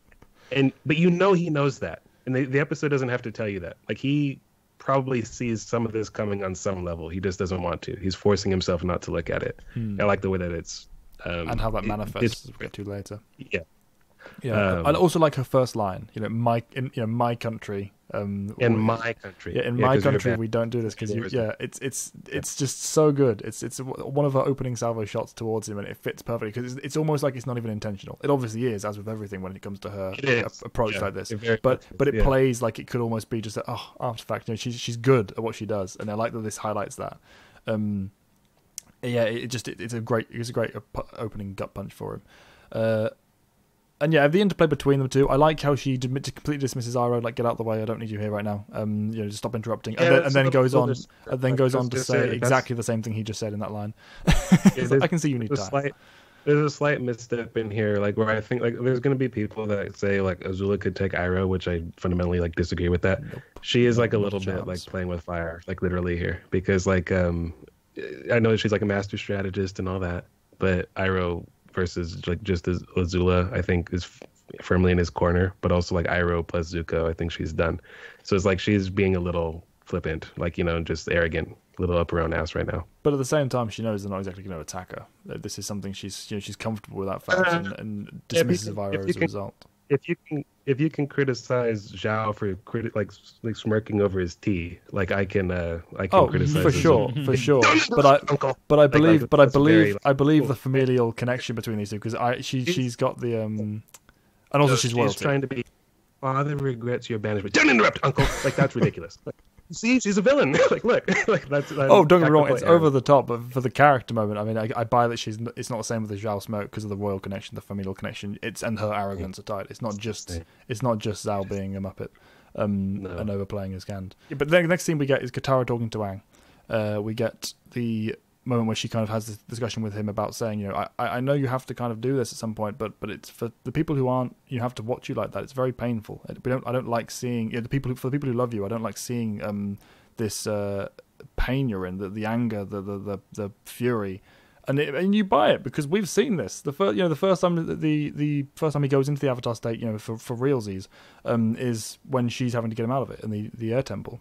But he knows that. And the episode doesn't have to tell you that. Like, he probably sees some of this coming on some level. He just doesn't want to. He's forcing himself not to look at it. I like the way that it's... and how that manifests, we'll get to later. Yeah. Yeah. I also like her first line, my country. In my country. Yeah, in my country, we don't do this because it's just so good. It's one of her opening salvo shots towards him, and it fits perfectly because it's almost like it's not even intentional. It obviously is, as with everything when it comes to her approach like this. But it plays like it could almost be just artifact. She's good at what she does, and I like that this highlights that. It's a great opening gut punch for him. And yeah, the interplay between them two, I like how she completely dismisses Iroh, like, get out of the way, I don't need you here right now. Just stop interrupting. And then goes on to say exactly the same thing he just said in that line. I can see you need time. There's a slight misstep in here, like where I think like there's going to be people that say like Azula could take Iroh, which I fundamentally like disagree with that. Nope. She is like a little bit like playing with fire, like literally here, because like I know she's like a master strategist and all that, but Iroh versus like just as Azula, I think is firmly in his corner, but also like Iroh plus Zuko, I think she's done. So it's like she's being a little flippant, like, just arrogant, a little up her own ass right now. But at the same time, she knows they're not exactly going to attack her. This is something she's comfortable with that fact and dismisses Iroh as a result. If you can criticize Zhao for like smirking over his tea, like I can criticize. For sure. But I believe the familial connection between these two, because she's got the and also she's royalty. She's trying to be. Father regrets your banishment. Don't interrupt, Uncle. Like that's ridiculous. See, she's a villain. Like, look, like that's. Oh, don't get me wrong, it's over the top, but for the character moment, I mean, I buy that it's not the same with the Zhao Smoke because of the royal connection, the familial connection. And her arrogance are tied. It's not just Zhao being a muppet, and overplaying his hand. Yeah, but the next scene we get is Katara talking to Aang. We get the moment where she kind of has this discussion with him about saying, I know you have to kind of do this at some point, but it's for the people who aren't, you have to watch you like that. It's very painful. I don't like seeing for the people who love you. I don't like seeing this pain you're in, the anger, the fury, and you buy it because we've seen this. The first time the first time he goes into the Avatar state, for realsies, is when she's having to get him out of it in the air temple.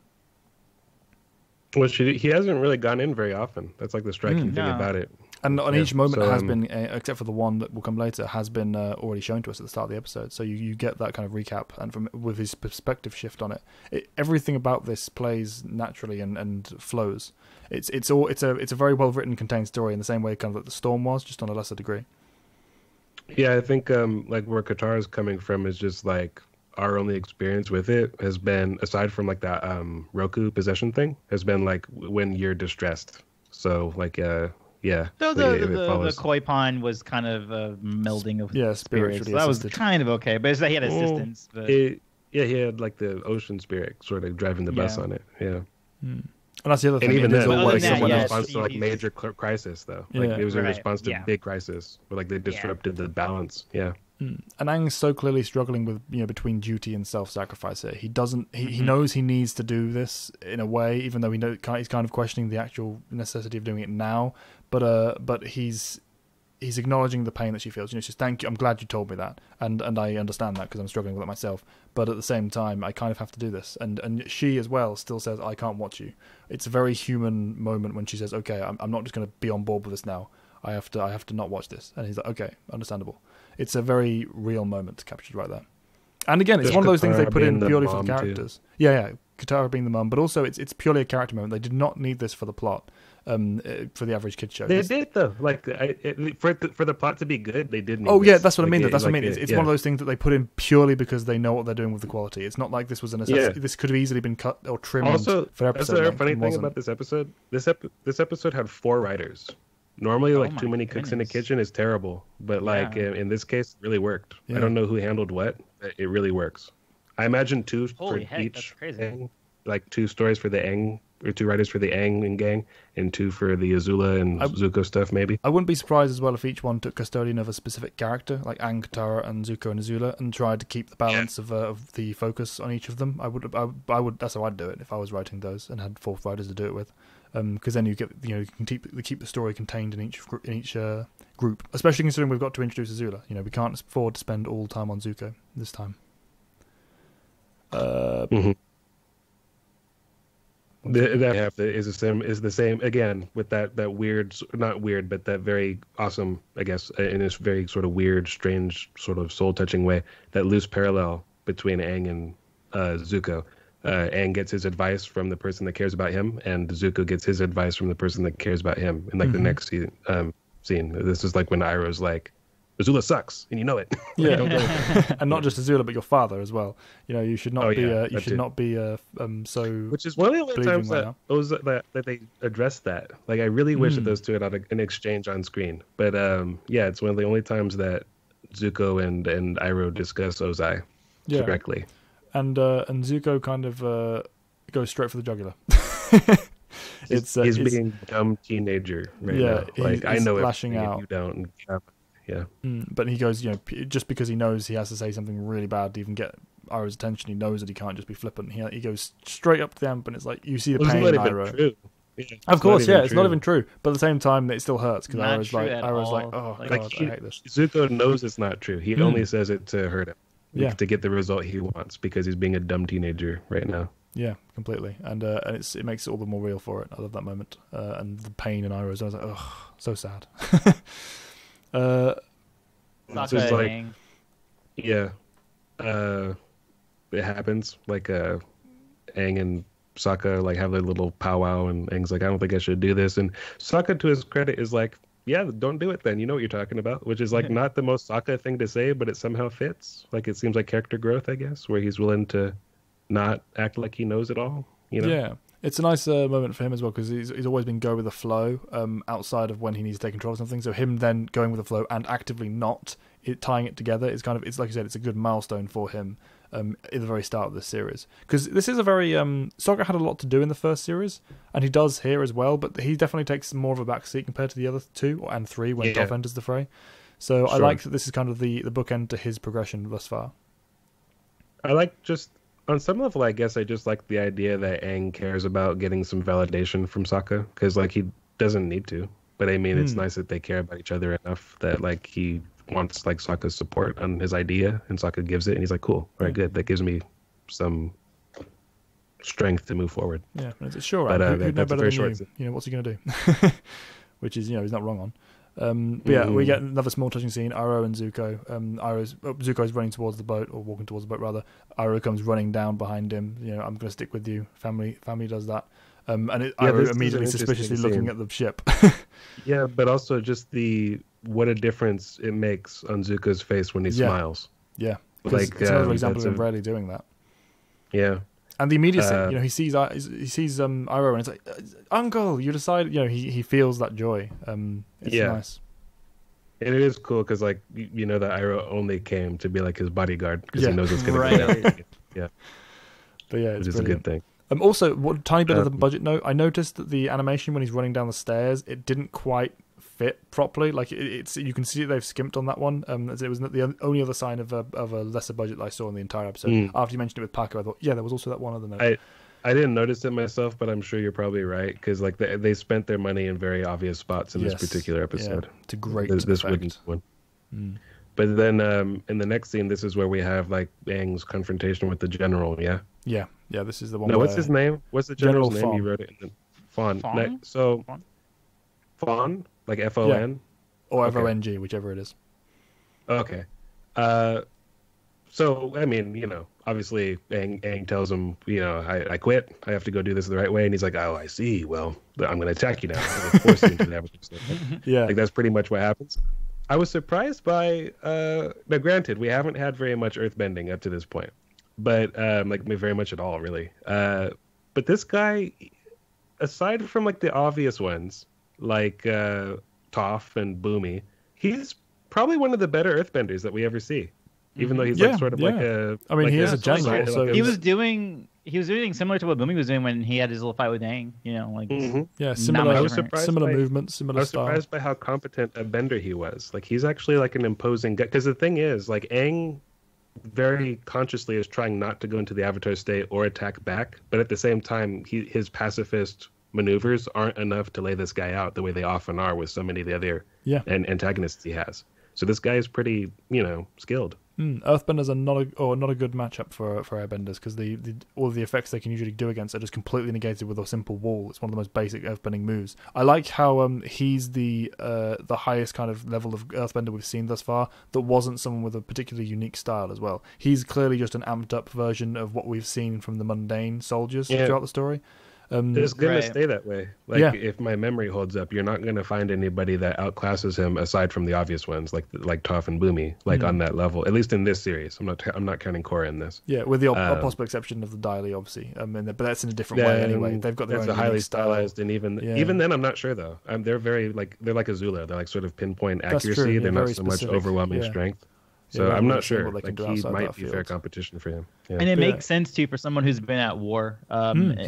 Well, he hasn't really gone in very often. That's like the striking thing about it. And on each moment has been, except for the one that will come later, has been already shown to us at the start of the episode. So you get that kind of recap, and with his perspective shift on it, everything about this plays naturally and flows. It's a very well written, contained story in the same way kind of like the Storm was, just on a lesser degree. Yeah, I think like where Katara's coming from is just like. Our only experience with it has been, aside from like that Roku possession thing, has been like when you're distressed. So like the koi pond was kind of a melding of spirits. So that was kind of okay, but it's that he had assistance. He had like the ocean spirit sort of driving the bus on it. Yeah. And that's the other thing. And even then, like someone in response to like major crisis though. Like it was in response to big crisis where like they disrupted the balance. Yeah. And Aang's so clearly struggling with between duty and self-sacrifice here. He doesn't. He knows he needs to do this in a way, even though he's kind of questioning the actual necessity of doing it now. But he's acknowledging the pain that she feels. She's just, thank you. I'm glad you told me that, and I understand that because I'm struggling with it myself. But at the same time, I kind of have to do this. And she as well still says, I can't watch you. It's a very human moment when she says, okay, I'm not just going to be on board with this now. I have to not watch this. And he's like, okay, understandable. It's a very real moment captured right there. And again, it's one of those things they put in purely for the characters. Too. Yeah, Katara being the mum, but also it's purely a character moment. They did not need this for the plot, for the average kid show. They did though. Like for the plot to be good, they did. Yeah, that's what I mean. That's what I mean. It's one of those things that they put in purely because they know what they're doing with the quality. It's not like this was a necessity. Yeah. This could have easily been cut or trimmed. Also, for episode. That's the funny thing about this episode. This episode had 4 writers. Normally, like too many cooks in a kitchen is terrible, but like in this case, it really worked. Yeah. I don't know who handled what, but it really works. I imagine 2 for each. Aang, like 2 stories for the Aang, or 2 writers for the Aang and gang, and 2 for the Azula and Zuko stuff. Maybe I wouldn't be surprised as well if each one took custodian of a specific character, like Aang, Katara, and Zuko and Azula, and tried to keep the balance of the focus on each of them. I would. That's how I'd do it if I was writing those and had 4 writers to do it with. Because then you get you can keep the story contained in each group, especially considering we've got to introduce Azula. We can't afford to spend all time on Zuko this time. That is the same again with that weird, not weird, but that very awesome, I guess, in this very sort of weird, strange, sort of soul touching way, that loose parallel between Aang and Zuko. Aang gets his advice from the person that cares about him, and Zuko gets his advice from the person that cares about him. In like the next scene, this is like when Iroh's like, Azula sucks, and you know it. And not just Azula, but your father as well. You should not be. You should not be so. Which is one of the only times that they addressed that. Like, I really wish that those two had an exchange on screen. But it's one of the only times that Zuko and Iroh discuss Ozai directly. And Zuko kind of goes straight for the jugular. He's being a dumb teenager now. Like, I know lashing everything out. and you don't. Yeah. But he goes, just because he knows he has to say something really bad to even get Iroh's attention, he knows that he can't just be flippant. He goes straight up to them, and it's like you see the pain in Iroh. True. Yeah, of course, it's not even true. But at the same time, it still hurts because Iroh's like, oh god, I hate this. Zuko knows it's not true. He only says it to hurt him, to get the result he wants because he's being a dumb teenager right now. Yeah, completely, and it makes it all the more real for it. I love that moment, and the pain in Iroh's. I was like, oh, so sad. It's just like, it happens. Like Aang and Sokka like have their little powwow, and Aang's like, I don't think I should do this, and Sokka, to his credit, is like, yeah, don't do it then. You know what you're talking about, which is like not the most Sokka thing to say, but it somehow fits. Like it seems like character growth, I guess, where he's willing to not act like he knows it all. Yeah, it's a nice moment for him as well because he's always been go with the flow outside of when he needs to take control of something. So him then going with the flow and actively not tying it together is it's like you said, it's a good milestone for him at the very start of this series, because this is a very Sokka had a lot to do in the first series, and he does here as well, but he definitely takes more of a backseat compared to the other 2 and 3 when Toph enters the fray. So sure. I like that this is kind of the bookend to his progression thus far. I like just on some level, I guess I just like the idea that Aang cares about getting some validation from Sokka, because like he doesn't need to, but I mean it's nice that they care about each other enough that like he wants like Sokka's support on his idea, and Sokka gives it, and he's like, cool, all right, good, that gives me some strength to move forward. Yeah, it's sure, but who'd know better than you? What's he going to do? Which is, he's not wrong on. But yeah, we get another small touching scene. Iroh and Zuko. Zuko's running towards the boat, or walking towards the boat rather. Iroh comes running down behind him. I'm going to stick with you. Family does that. Iroh immediately suspiciously looking at the ship. Yeah, but also just what a difference it makes on Zuko's face when he smiles. Yeah, like it's another example of him rarely doing that. Yeah. And the immediacy, he sees Iroh, and it's like, Uncle, you decided. He feels that joy. It's nice. And it is cool because, like, that Iroh only came to be like his bodyguard because he knows it's going to go down. Yeah, but yeah, it's a good thing. Also, tiny bit of the budget note. I noticed that the animation when he's running down the stairs, it didn't quite fit properly. Like it's you can see they've skimped on that one. It was the only other sign of a lesser budget that I saw in the entire episode. After you mentioned it with Paco, I thought, there was also that one other note. I didn't notice it myself, but I'm sure you're probably right because like they spent their money in very obvious spots in this particular episode. Yeah, it's a great this wooden one. But then in the next scene, this is where we have like Aang's confrontation with the general. Yeah. This is the one. No, what's his name? What's the general's name? Fawn. You wrote it in Fawn. Fawn? Fawn, like Fon, or Fong, whichever it is. Okay. So I mean, obviously Aang tells him, I quit. I have to go do this the right way, and he's like, oh, I see. Well, I'm going to attack you now. I'm going to force you into that. Yeah. Like that's pretty much what happens. I was surprised by. Now, granted, we haven't had very much earthbending up to this point, but like very much at all, really. But this guy, aside from like the obvious ones, like Toph and Boomy, he's probably one of the better earthbenders that we ever see. Even though he's like sort of like a. I mean, like he is a general. So he was doing similar to what Boomy was doing when he had his little fight with Aang. Similar movements, similar style. I was surprised by how competent a bender he was. Like he's actually like an imposing guy. Because the thing is, like Aang very consciously is trying not to go into the Avatar state or attack back, but at the same time, his pacifist maneuvers aren't enough to lay this guy out the way they often are with so many of the other antagonists he has. So this guy is pretty, skilled. Earthbenders are not a good matchup for airbenders because all of the effects they can usually do against are just completely negated with a simple wall. It's one of the most basic earthbending moves. I like how he's the highest kind of level of earthbender we've seen thus far that wasn't someone with a particularly unique style as well. He's clearly just an amped up version of what we've seen from the mundane soldiers throughout the story. It's going to stay that way. Like if my memory holds up, you're not going to find anybody that outclasses him aside from the obvious ones, like Toph and Boomy, on that level. At least in this series, I'm not counting Korra in this. Yeah, with the possible exception of the Daily, obviously. But that's in a different way anyway. They've got their own highly stylized, style. and even then, I'm not sure though. They're very they're like Azula. They're like sort of pinpoint accuracy. True. They're not so specific. much overwhelming strength. So Yeah, I'm we'll not see sure. what they can Like, do he outside might that be fair field. competition for him. Yeah. And it Yeah. makes sense too for someone who's been at war. He's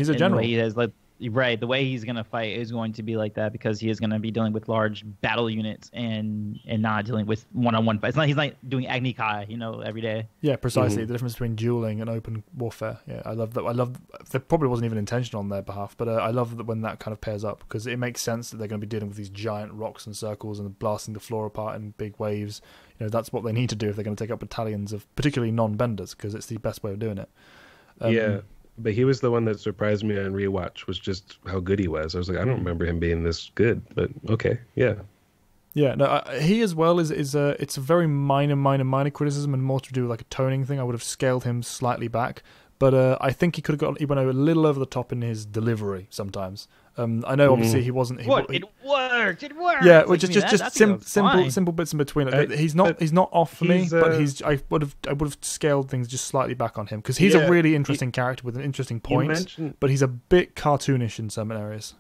a and general. The way he has, like, right, the way he's gonna fight is going to be like that because he is gonna be dealing with large battle units and not dealing with one-on-one fights. He's not doing Agni Kai, every day. Yeah, precisely. The difference between dueling and open warfare. Yeah, I love that. There probably wasn't even intention on their behalf, but I love that when that kind of pairs up because it makes sense that they're going to be dealing with these giant rocks and circles and blasting the floor apart in big waves. That's what they need to do if they're going to take up battalions of particularly non-benders because it's the best way of doing it. Yeah. But he was the one that surprised me on rewatch was just how good he was. I was like, I don't remember him being this good, but okay, yeah. Yeah, no, he as well is it's a very minor criticism and more to do with like a toning thing. I would have scaled him slightly back, but I think he went a little over the top in his delivery sometimes. I know obviously he wasn't. It worked. It worked. Yeah, well, just simple bits in between. He's not off for me, but I would have scaled things just slightly back on him because he's a really interesting character with an interesting point, but he's a bit cartoonish in some areas.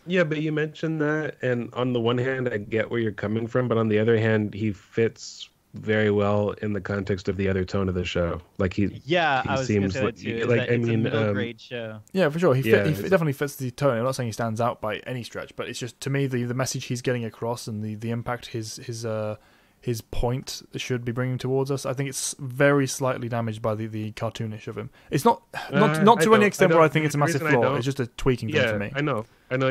Yeah, but you mentioned that, and on the one hand, I get where you're coming from, but on the other hand, he fits very well in the context of the other tone of the show. Like I was seems gonna like, say that too. like it's a middle grade show. Yeah, for sure. He definitely fits the tone. I'm not saying he stands out by any stretch, but it's just to me the message he's getting across and the impact his point should be bringing towards us. I think it's very slightly damaged by the cartoonish of him. It's not to any extent where I think it's a massive flaw. It's just a tweaking thing for me. I know.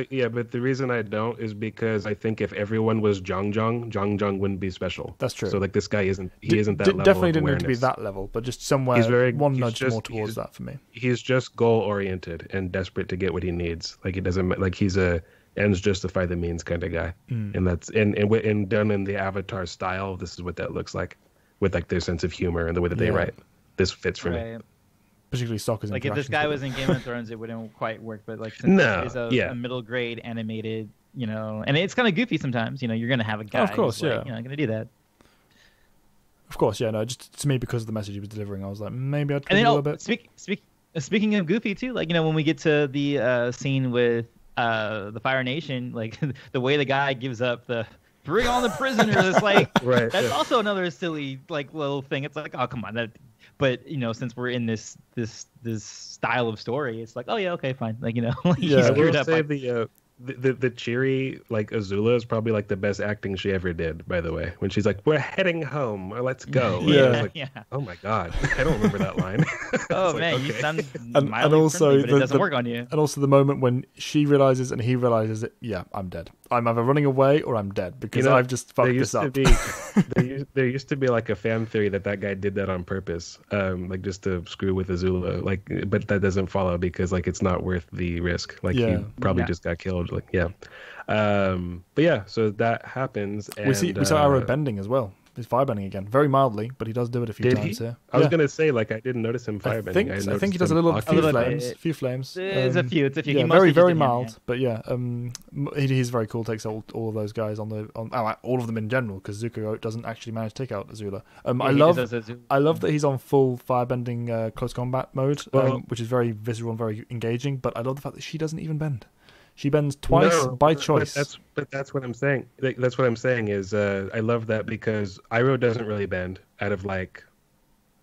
Yeah, but the reason I don't is because I think if everyone was Zhang wouldn't be special. That's true. So like this guy isn't that level. Definitely of didn't awareness. need to be that level, but just somewhere one nudge more towards that for me. He's just goal oriented and desperate to get what he needs. Like he doesn't like he's a ends justify the means kind of guy, and that's and done in the Avatar style. This is what that looks like, with like their sense of humor and the way that they write. This fits for me. Particularly Sokka's like if this guy was in Game of Thrones, it wouldn't quite work. But like since it's a middle grade animated, and it's kind of goofy sometimes. You're gonna have a guy. Of course, gonna do that. Of course, yeah. No, just to me because of the message he was delivering, I was like, maybe I'd tweak it a little bit. Speaking of goofy too, like when we get to the scene with the Fire Nation, like the way the guy gives up the bring on the prisoners, it's like that's also another silly like little thing. It's like, oh come on, but since we're in this style of story, it's like, oh yeah, okay, fine, like I will say the cheery like Azula is probably like the best acting she ever did. By the way, when she's like, "We're heading home, or let's go." Oh my god, I don't remember that line. Oh like, man, okay. You sound and also but it doesn't work on you. And also the moment when she realizes and he realizes that I'm dead. I'm either running away or I'm dead because I've just fucked this up. There used to be like a fan theory that guy did that on purpose, like just to screw with Azula. Like, but that doesn't follow because like it's not worth the risk. Like he probably just got killed. Like but yeah, so that happens. And, we saw arrow bending as well. He's firebending again, very mildly, but he does do it a few times. Yeah, I was gonna say like I didn't notice him firebending. I think he does a few flames. It's a few. Yeah, very very mild, but he's very cool. Takes out all of those guys on all of them in general because Zuko doesn't actually manage to take out Azula. I love that he's on full firebending close combat mode, which is very visceral and very engaging. But I love the fact that she doesn't even bend. She bends twice by choice. But that's what I'm saying. That's what I'm saying is I love that because Iroh doesn't really bend out of like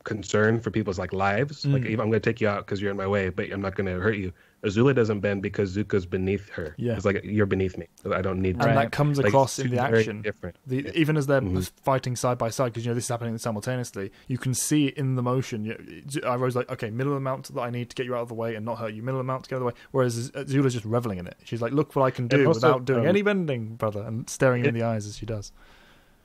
concern for people's like lives. Like if I'm going to take you out because you're in my way, but I'm not going to hurt you. Azula doesn't bend because Zuko's beneath her. Yeah. It's like you're beneath me. I don't need. And that comes across in the action. Different. Even as they're fighting side by side, because this is happening simultaneously, you can see it in the motion. Iroh's like, okay, minimum amount that I need to get you out of the way and not hurt you. Minimum amount to get out of the way. Whereas Azula's just reveling in it. She's like, look what I can do without doing any bending, brother, and staring in the eyes as she does.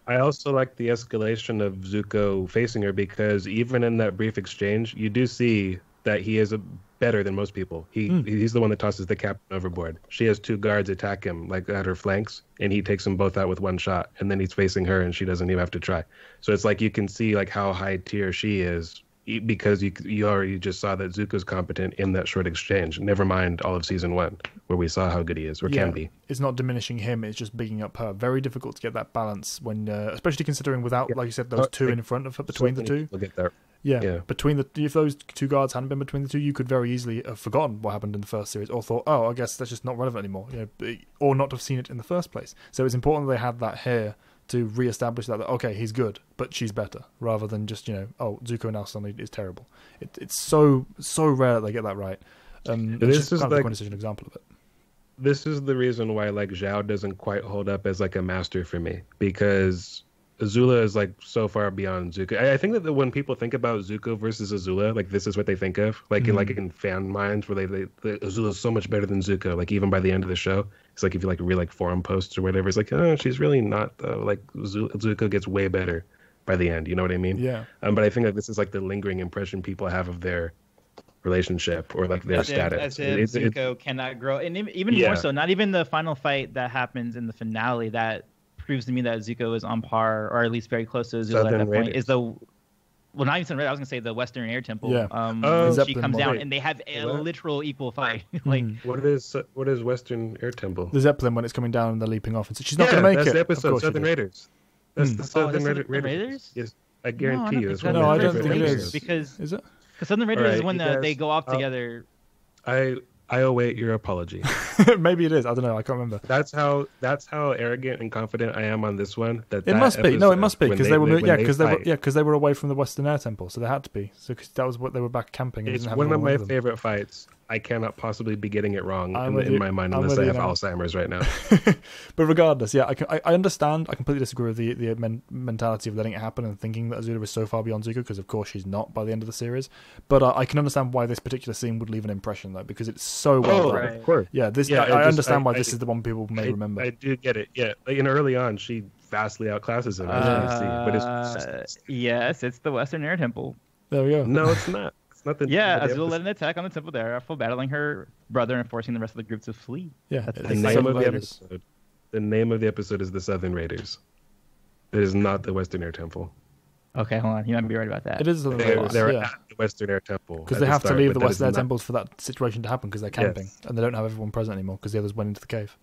I also like the escalation of Zuko facing her because even in that brief exchange, you do see that he is better than most people. He's the one that tosses the captain overboard. She has two guards attack him like at her flanks, and he takes them both out with one shot. And then he's facing her, and she doesn't even have to try. So it's like you can see like how high tier she is because you already just saw that Zuko's competent in that short exchange. Never mind all of season 1 where we saw how good he is or can be. It's not diminishing him; it's just bigging up her. Very difficult to get that balance when, especially considering without, like you said, those two in front of her between the two. We'll get there. Yeah, if those two guards hadn't been between the two, you could very easily have forgotten what happened in the first series, or thought, oh, I guess that's just not relevant anymore, or not have seen it in the first place. So it's important they had that here to re-establish that okay, he's good, but she's better, rather than just Zuko now suddenly is terrible. It's so rare that they get that right. This is kind of the quintessential example of it. This is the reason why like Zhao doesn't quite hold up as like a master for me, because Azula is like so far beyond Zuko. I think that when people think about Zuko versus Azula, like this is what they think of, like in fan minds, where Azula is so much better than Zuko. Like even by the end of the show, it's like if you like read like forum posts or whatever, it's like she's really not though. Like Zuko gets way better by the end. You know what I mean? Yeah. But I think that this is like the lingering impression people have of their relationship or like their status. As if Zuko cannot grow, and even more so, not even the final fight that happens in the finale that proves to me that Zuko is on par, or at least very close to Azula at that point, is the not even Southern Raiders, I was gonna say the Western Air Temple. Yeah. She comes down and they have a literal equal fight. Like what is Western Air Temple? The Zeppelin when it's coming down and they're leaping off, and so she's not gonna make that's it. The episode Southern Raiders. That's the Southern Raiders. Yes, I guarantee you. No, I don't think it is. Because is it? Because Southern Raiders is when they go off together. I await your apology. Maybe it is. I don't know. I can't remember. That's how arrogant and confident I am on this one. It must be. No, it must be because they were because they were away from the Western Air Temple, so they had to be. So cause that was what they were back camping. It's one of my favorite fights. I cannot possibly be getting it wrong in my mind unless I have Alzheimer's right now. But regardless, I understand. I completely disagree with the mentality of letting it happen and thinking that Azula is so far beyond Zuko, because of course she's not by the end of the series. But I can understand why this particular scene would leave an impression though, because it's so well done. Right. Of course. Yeah, I understand why this is the one people may remember. I do get it. Yeah, like early on, she vastly outclasses him. Yes, it's the Western Air Temple. There we go. No, it's not. Azula led an attack on the temple there after battling her brother and forcing the rest of the group to flee. Yeah, that's the name of the episode. The name of the episode is the Southern Raiders. It is not the Western Air Temple. Okay, hold on. You might be right about that. It is the They're at the Western Air Temple because they have to leave the Western Air Temples for that situation to happen because they're camping and they don't have everyone present anymore because the others went into the cave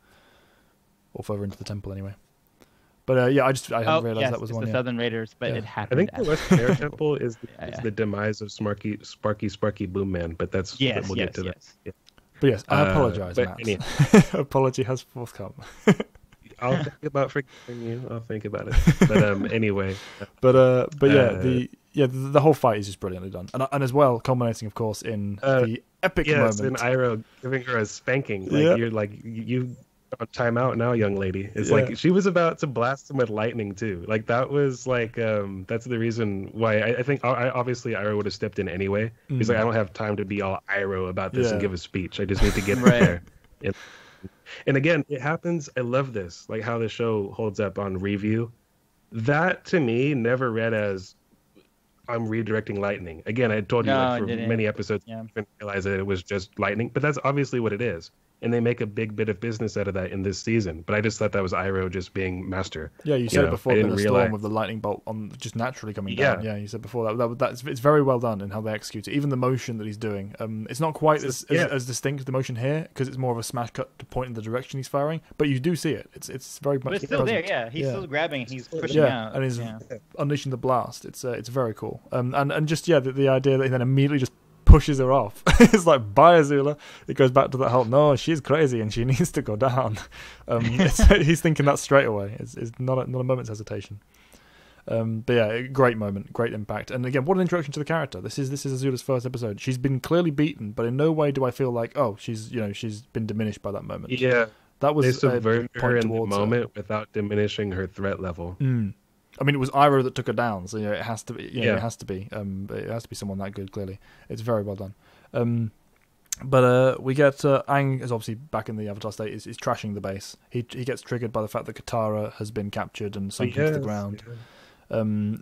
or further into the temple anyway. But I hadn't realized that was one. The Southern Raiders, but it happened. I think the Western Air Temple is the demise of Sparky Boom Man, but that's we'll get to that. Yeah. But yes, I apologize, Matt. Anyway. Apology has forthcome. I'll think about forgiving you. I'll think about it. But anyway. The whole fight is just brilliantly done, and as well, culminating, of course, in the epic moment. in Iroh giving her a spanking. You're like you. Time out now, young lady. It's like she was about to blast him with lightning too. Like that was like that's the reason why I think obviously Iroh would have stepped in anyway. He's like, I don't have time to be all Iroh about this and give a speech. I just need to get there. And again, it happens. I love this, like how the show holds up on review. That to me never read as I'm redirecting lightning. Again, I told you for many episodes, I didn't realize that it was just lightning, but that's obviously what it is. And they make a big bit of business out of that in this season. But I just thought that was Iroh just being master. Yeah, you said before in the storm with the lightning bolt on just naturally coming down. Yeah, you said before that it's very well done in how they execute it. Even the motion that he's doing, it's not quite as distinct the motion here because it's more of a smash cut to point in the direction he's firing. But you do see it. It's very much. But it's still present. there. Yeah, he's still grabbing. And he's pushing out. And he's unleashing the blast. It's very cool. And just the idea that he then immediately just pushes her off. It's like, bye, Azula. It goes back to that whole, no, she's crazy and she needs to go down. He's thinking that straight away. It's not a moment's hesitation. But yeah, great moment, great impact. And again, what an introduction to the character. This is Azula's first episode. She's been clearly beaten, but in no way do I feel like, she's been diminished by that moment. Yeah. That was they subverted her in the moment without diminishing her threat level. I mean, it was Iroh that took her down, so it has to be. It has to be. It has to be someone that good. Clearly, it's very well done. But we get Aang is obviously back in the Avatar state. Is trashing the base. He gets triggered by the fact that Katara has been captured and sunk into the ground. Yeah.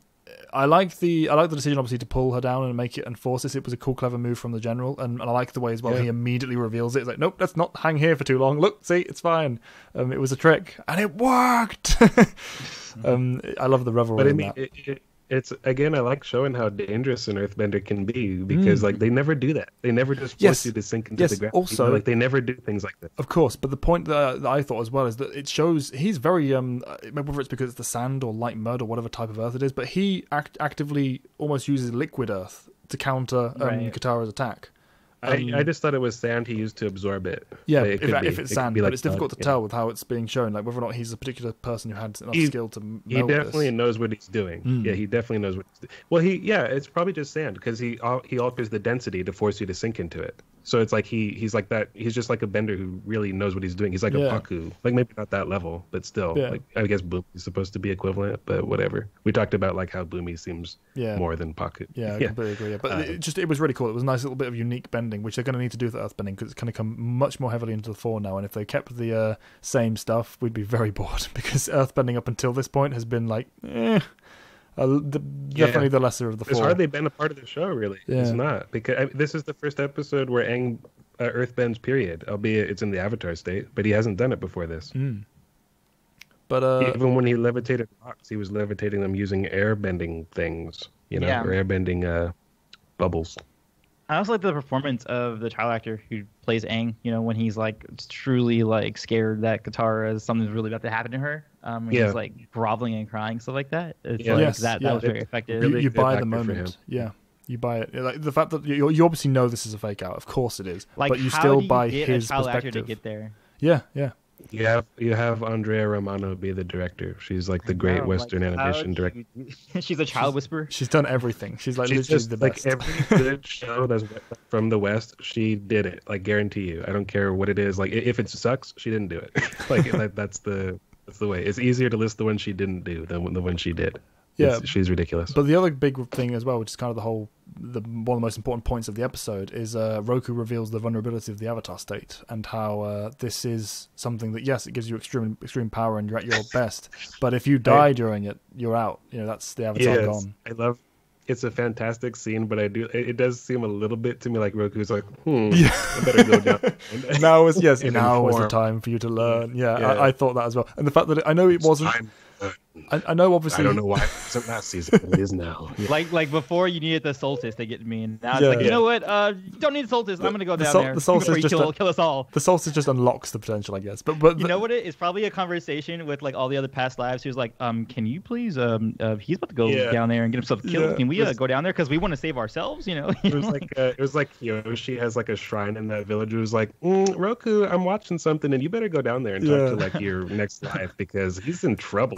I like the decision obviously to pull her down and make it and force this. It was a cool, clever move from the general, and I like the way as well he immediately reveals it. It's like, nope, let's not hang here for too long. Look, see, it's fine. It was a trick, and it worked. I love the revelry in that. It's again, I like showing how dangerous an Earthbender can be because like they never do that. They never just force you to sink into the ground. Also, like they never do things like that. Of course, but the point that I thought as well is that it shows he's very whether it's because it's the sand or light mud or whatever type of earth it is, but he actively almost uses liquid earth to counter Katara's attack. I just thought it was sand he used to absorb it. Yeah, if it's sand, but it's difficult to tell with how it's being shown, like whether or not he's a particular person who had enough skill to melt He definitely knows what he's doing. Yeah, he definitely knows what he's doing. Well, it's probably just sand because he alters the density to force you to sink into it. So it's like he's like that. He's just like a bender who really knows what he's doing. He's like a Paku, like maybe not that level, but still. Yeah. Like I guess Boomy is supposed to be equivalent, but whatever. We talked about like how Boomy seems more than Paku. Yeah, I completely agree. Yeah. But it was really cool. It was a nice little bit of unique bending, which they're going to need to do with earth bending because it's going to come much more heavily into the fore now. And if they kept the same stuff, we'd be very bored because earth bending up until this point has been like, definitely the lesser of the four. It's hardly been a part of the show, really. Yeah. It's not because this is the first episode where Aang earthbends. Period. Albeit it's in the Avatar state, but he hasn't done it before this. But even when he levitated rocks, he was levitating them using airbending things, or airbending bubbles. I also like the performance of the child actor who plays Aang, when he's like truly like scared that Katara is something's really about to happen to her. He's like groveling and crying, stuff like that. It's that was very effective. Really you buy the actor for moment. him. Yeah. You buy it. Like the fact that you obviously know this is a fake out. Of course it is. Like, but you how still do you buy get his a child actor perspective. to get there? Yeah. You have Andrea Romano be the director. She's like the great Western animation director. She's a child whisperer. She's done everything. She's like She's literally just the like best. every good show that's from the West. She did it. Like guarantee you. I don't care what it is. Like if it sucks, she didn't do it. Like that's the way. It's easier to list the one she didn't do than the one she did. Yeah, she's ridiculous. But the other big thing as well, which is kind of one of the most important points of the episode, is Roku reveals the vulnerability of the Avatar state and how this is something that, yes, it gives you extreme power and you're at your best, but if you die during it, you're out. That's the Avatar gone. It's a fantastic scene, but it does seem a little bit to me like Roku's like, I better go down. now is the time for you to learn. I thought that as well, and the fact that I know it wasn't. I know, obviously. I don't know why it wasn't last season, but it is now. Yeah. Like before, you needed the solstice to get me, and now it's like, you know what? You don't need the solstice. I'm gonna go down there. The solstice just kill us all. The solstice just unlocks the potential, I guess. But you know what? It's probably a conversation with like all the other past lives. Who's like, can you please? He's about to go down there and get himself killed. Yeah. Can we go down there because we want to save ourselves? It was like Yoshi has like a shrine in that village. It was like, Roku, I'm watching something, and you better go down there and talk to like your next life because he's in trouble.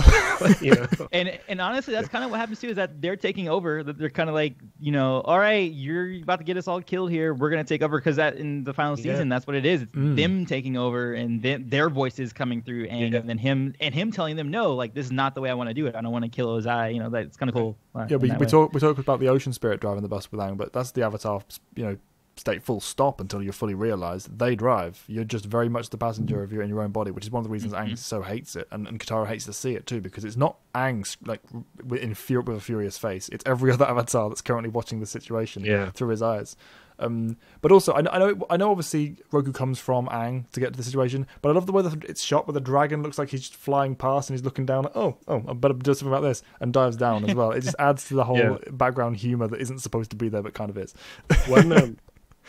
And honestly, that's kind of what happens too, is that they're taking over. That they're kind of like, all right, you're about to get us all killed here. We're gonna take over because that in the final season, that's what it is. It's them taking over and their voices coming through, and then him telling them, no, like this is not the way I want to do it. I don't want to kill Ozai. That's kind of cool. We talk about the ocean spirit driving the bus with Aang, but that's the Avatar, state full stop until you're fully realized they drive. You're just very much the passenger of your own body, which is one of the reasons Aang so hates it, and Katara hates to see it too, because it's not Aang's like with a furious face. It's every other Avatar that's currently watching the situation through his eyes. But also, I know. Obviously, Roku comes from Aang to get to the situation. But I love the way that it's shot, where the dragon looks like he's just flying past and he's looking down. Like, oh, I better do something about this, and dives down as well. It just adds to the whole background humor that isn't supposed to be there, but kind of is.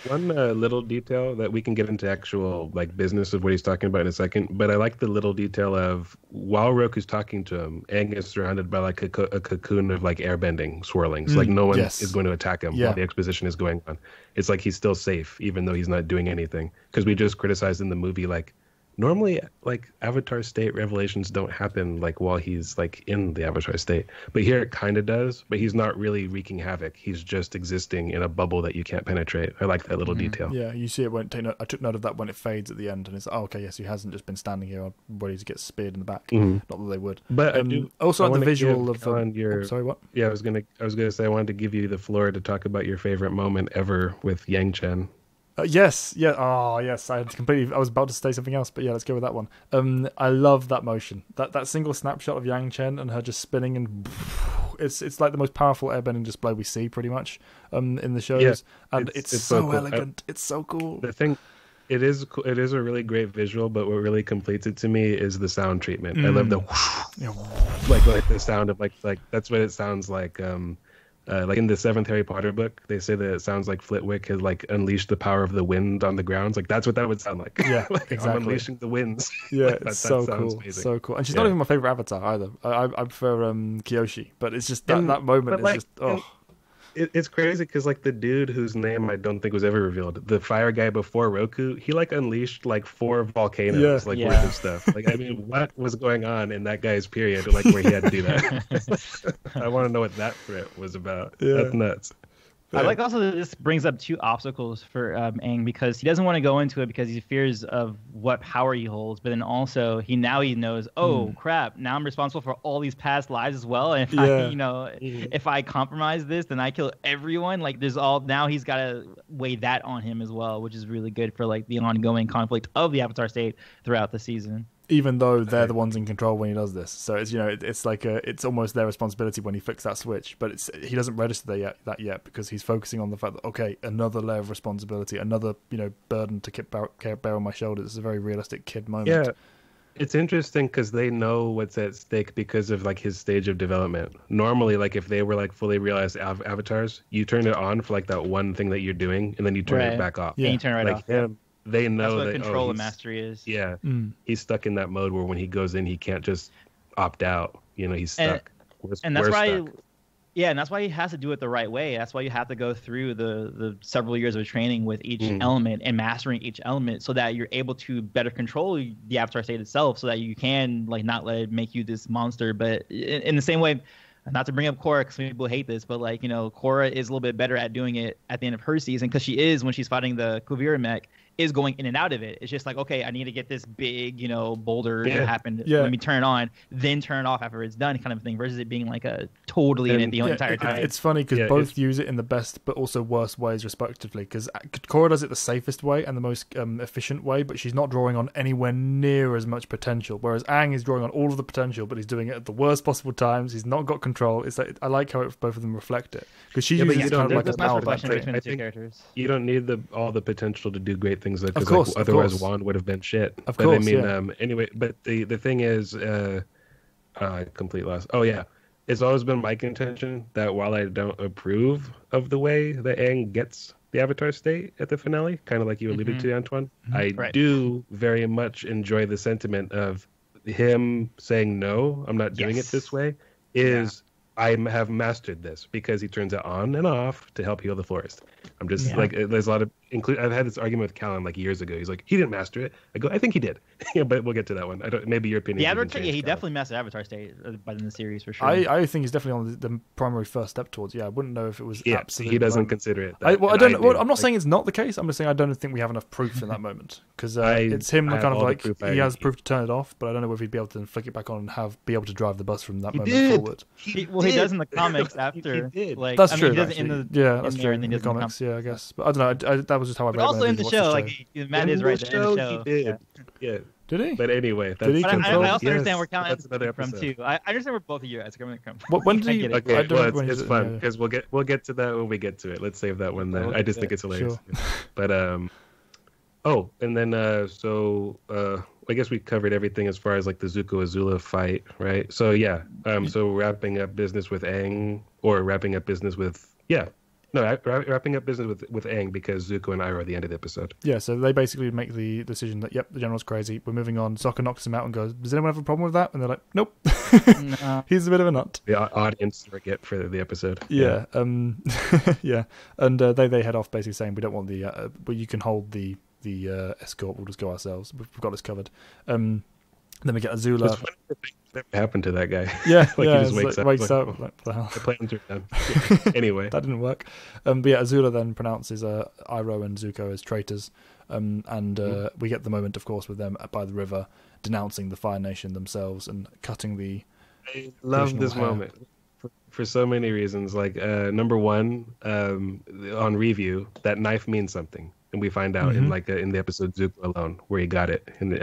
One little detail that we can get into actual like business of what he's talking about in a second, but I like the little detail of while Roku's talking to him, Aang is surrounded by like a cocoon of like airbending swirlings. Like no one is going to attack him while the exposition is going on. It's like he's still safe even though he's not doing anything. Because we just criticized in the movie like normally like Avatar state revelations don't happen like while he's like in the Avatar state, but here it kind of does, but he's not really wreaking havoc. He's just existing in a bubble that you can't penetrate. I like that little detail. Yeah, you see it when I took note of that when it fades at the end, and it's okay, yes, he hasn't just been standing here ready to get speared in the back. Not that they would, but also the visual of sorry, what? Yeah, I was gonna say I wanted to give you the floor to talk about your favorite moment ever with Yang Chen. Yes. Oh, yes. I was about to say something else, but yeah, let's go with that one. I love that motion. That single snapshot of Yang Chen and her just spinning, and it's like the most powerful airbending display we see, pretty much, in the shows. And it's so cool. Elegant. It's so cool. The thing, it is a really great visual, but what really completes it to me is the sound treatment. I love the like the sound of like that's what it sounds like. Like in the 7th Harry Potter book, they say that it sounds like Flitwick has like unleashed the power of the wind on the grounds. Like that's what that would sound like. Yeah, like exactly. I'm unleashing the winds. Yeah, it's so cool. Amazing. So cool. And she's not even my favorite Avatar either. I prefer Kyoshi, but it's just that moment is just It's crazy because like the dude whose name I don't think was ever revealed, the fire guy before Roku, he like unleashed like 4 volcanoes worth of stuff. Like I mean, what was going on in that guy's period like where he had to do that? I want to know what that threat was about. Yeah. That's nuts. I like also that this brings up 2 obstacles for Aang, because he doesn't want to go into it because he fears of what power he holds, but then also he knows, oh crap, now I'm responsible for all these past lives as well, and if if I compromise this, then I kill everyone. Like now he's got to weigh that on him as well, which is really good for like the ongoing conflict of the Avatar state throughout the season. Even though they're the ones in control when he does this, so it's it's like it's almost their responsibility when he flicks that switch. But he doesn't register that yet because he's focusing on the fact that okay, another layer of responsibility, another burden to bear on my shoulders. It's a very realistic kid moment. Yeah, it's interesting because they know what's at stake because of like his stage of development. Normally, like if they were like fully realized avatars, you turn it on for like that one thing that you're doing, and then you turn it back off. Yeah, you turn it off. Him. They know that's what control and mastery is. Yeah, he's stuck in that mode where when he goes in, he can't just opt out. He's stuck. And that's why, and that's why he has to do it the right way. That's why you have to go through the several years of training with each element and mastering each element, so that you're able to better control the Avatar state itself, so that you can like not let it make you this monster. But in the same way. Not to bring up Korra, because people hate this, but like Korra is a little bit better at doing it at the end of her season, because she is, when she's fighting the Kuvira mech, is going in and out of it. It's just like, okay, I need to get this big, boulder that happened. Yeah. Let me turn it on, then turn it off after it's done, kind of thing. Versus it being like a totally in it the entire time. It's funny because both use it in the best but also worst ways, respectively. Because Korra does it the safest way and the most efficient way, but she's not drawing on anywhere near as much potential. Whereas Aang is drawing on all of the potential, but he's doing it at the worst possible times. He's not got control. It's like, I like how both of them reflect it, because she uses kind of like a power reflection between the 2 characters. You don't need all the potential to do great things, because otherwise Wand would have been shit. Anyway, but the thing is, complete loss. Oh yeah, it's always been my contention that while I don't approve of the way that Aang gets the Avatar state at the finale, kind of like you alluded to, Antoine, I do very much enjoy the sentiment of him saying no, I'm not doing it this way. I have mastered this, because he turns it on and off to help heal the forest. I'm just like, there's a lot of I've had this argument with Callum like years ago. He's like, he didn't master it. I go, I think he did. But we'll get to that one. Maybe your opinion. He definitely mastered Avatar state by the series for sure. I think he's definitely on the primary first step towards. Yeah, I wouldn't know if it was absolutely. He doesn't consider it. I don't know. Well, I'm not saying it's not the case. I'm just saying I don't think we have enough proof in that moment, because it's him kind of like he has proof to turn it off, but I don't know if he'd be able to flick it back on and be able to drive the bus from that moment forward. He does in the comics after. Like, that's true. He does it in the that's true. In the comics, I guess. But I don't know. That was just how I read it. But also in the show, like Matt is right there. In the show, he did. Yeah. Did he? But anyway, did he? I also understand where Callum is from too. I understand where both of you guys are coming from. When did he? Okay, it's fun because we'll get to that when we get to it. Let's save that one then. I just think it's hilarious. Sure. But and then I guess we covered everything as far as like the Zuko Azula fight, right? So yeah, so wrapping up business with Aang, or wrapping up business with wrapping up business with Aang, because Zuko and Iroh are the end of the episode. Yeah, so they basically make the decision that, the general's crazy, we're moving on. Sokka knocks him out and goes, does anyone have a problem with that? And they're like, nope. No. He's a bit of a nut. The audience forget for the episode. Yeah. Yeah. And they head off basically saying, we don't want but you can hold the escort, we'll just go ourselves. We've got this covered. Then we get Azula. What happened to that guy? Yeah, he just wakes up. Like, the hell? The plans are done. Anyway, that didn't work. But yeah, Azula then pronounces Iroh and Zuko as traitors, and we get the moment, of course, with them by the river denouncing the Fire Nation themselves and cutting the. I love this moment for so many reasons. Like number one, on review, that knife means something. And we find out in the episode Zuko Alone where he got it, and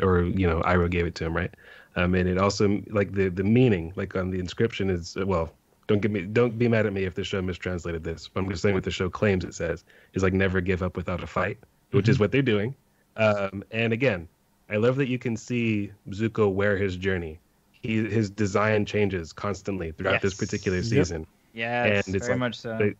or Iroh gave it to him, right? And it also, like, the meaning, like on the inscription is, well, don't be mad at me if the show mistranslated this, but I'm just saying what the show claims it says is like never give up without a fight, which is what they're doing. And again, I love that you can see Zuko wear his journey. His design changes constantly throughout this particular season. Yeah, and it's very much so.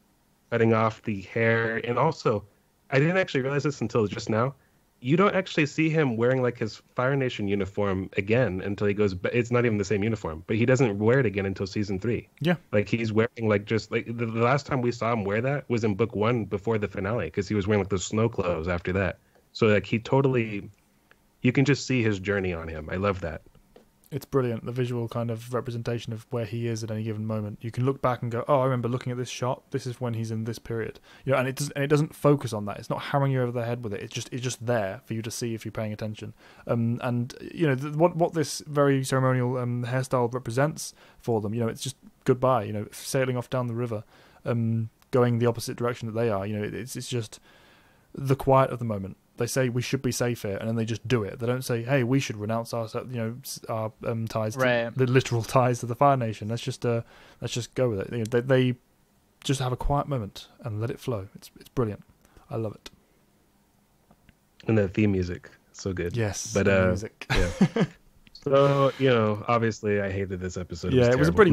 Cutting off the hair, and also, I didn't actually realize this until just now. you don't actually see him wearing like his Fire Nation uniform again until he goes. It's not even the same uniform, but he doesn't wear it again until season 3. Yeah, like he's wearing like just like the last time we saw him wear that was in book 1 before the finale, because he was wearing like those snow clothes after that. So like he totally, you can just see his journey on him. I love that. It's brilliant, the visual kind of representation of where he is at any given moment. You can look back and go, oh, I remember looking at this shot. This is when he's in this period. You know, and it doesn't focus on that. It's not hammering you over the head with it. It's just there for you to see if you're paying attention. And you know what this very ceremonial hairstyle represents for them. You know, it's just goodbye. You know, sailing off down the river, going the opposite direction that they are. You know, it's just the quiet of the moment. They say we should be safe here, and then they just do it. They don't say, "Hey, we should renounce our ties, right. the literal ties to the Fire Nation. Let's just go with it." You know, they just have a quiet moment and let it flow. It's brilliant. I love it. And the theme music, so good. Yes, but music. Yeah. So, you know, obviously I hated this episode. Yeah, it was a pretty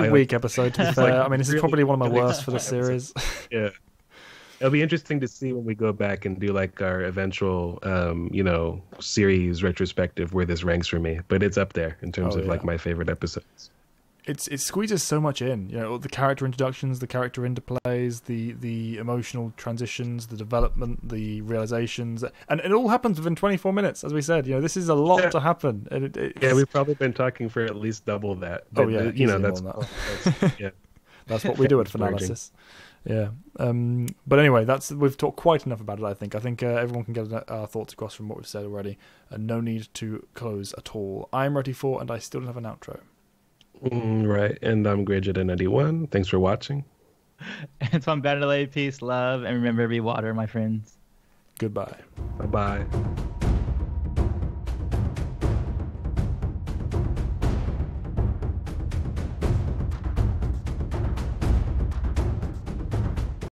weak episode, to be fair. I mean, this is really, probably one of my really worst for the series. Yeah. It'll be interesting to see when we go back and do like our eventual, series retrospective where this ranks for me. But it's up there in terms of like my favorite episodes. It squeezes so much in, you know, the character introductions, the character interplays, the emotional transitions, the development, the realizations, and it all happens within 24 minutes, as we said. You know, this is a lot to happen. Yeah, we've probably been talking for at least double that. But, that's yeah. That's what we do at Fanalysis. Yeah, but anyway, we've talked quite enough about it. I think everyone can get our thoughts across from what we've said already, and no need to close at all. I'm ready for, and I still don't have an outro. Right, and I'm Graded91. Thanks for watching. And so I'm Better Peace, love, and remember to be water, my friends. Goodbye. Bye-bye.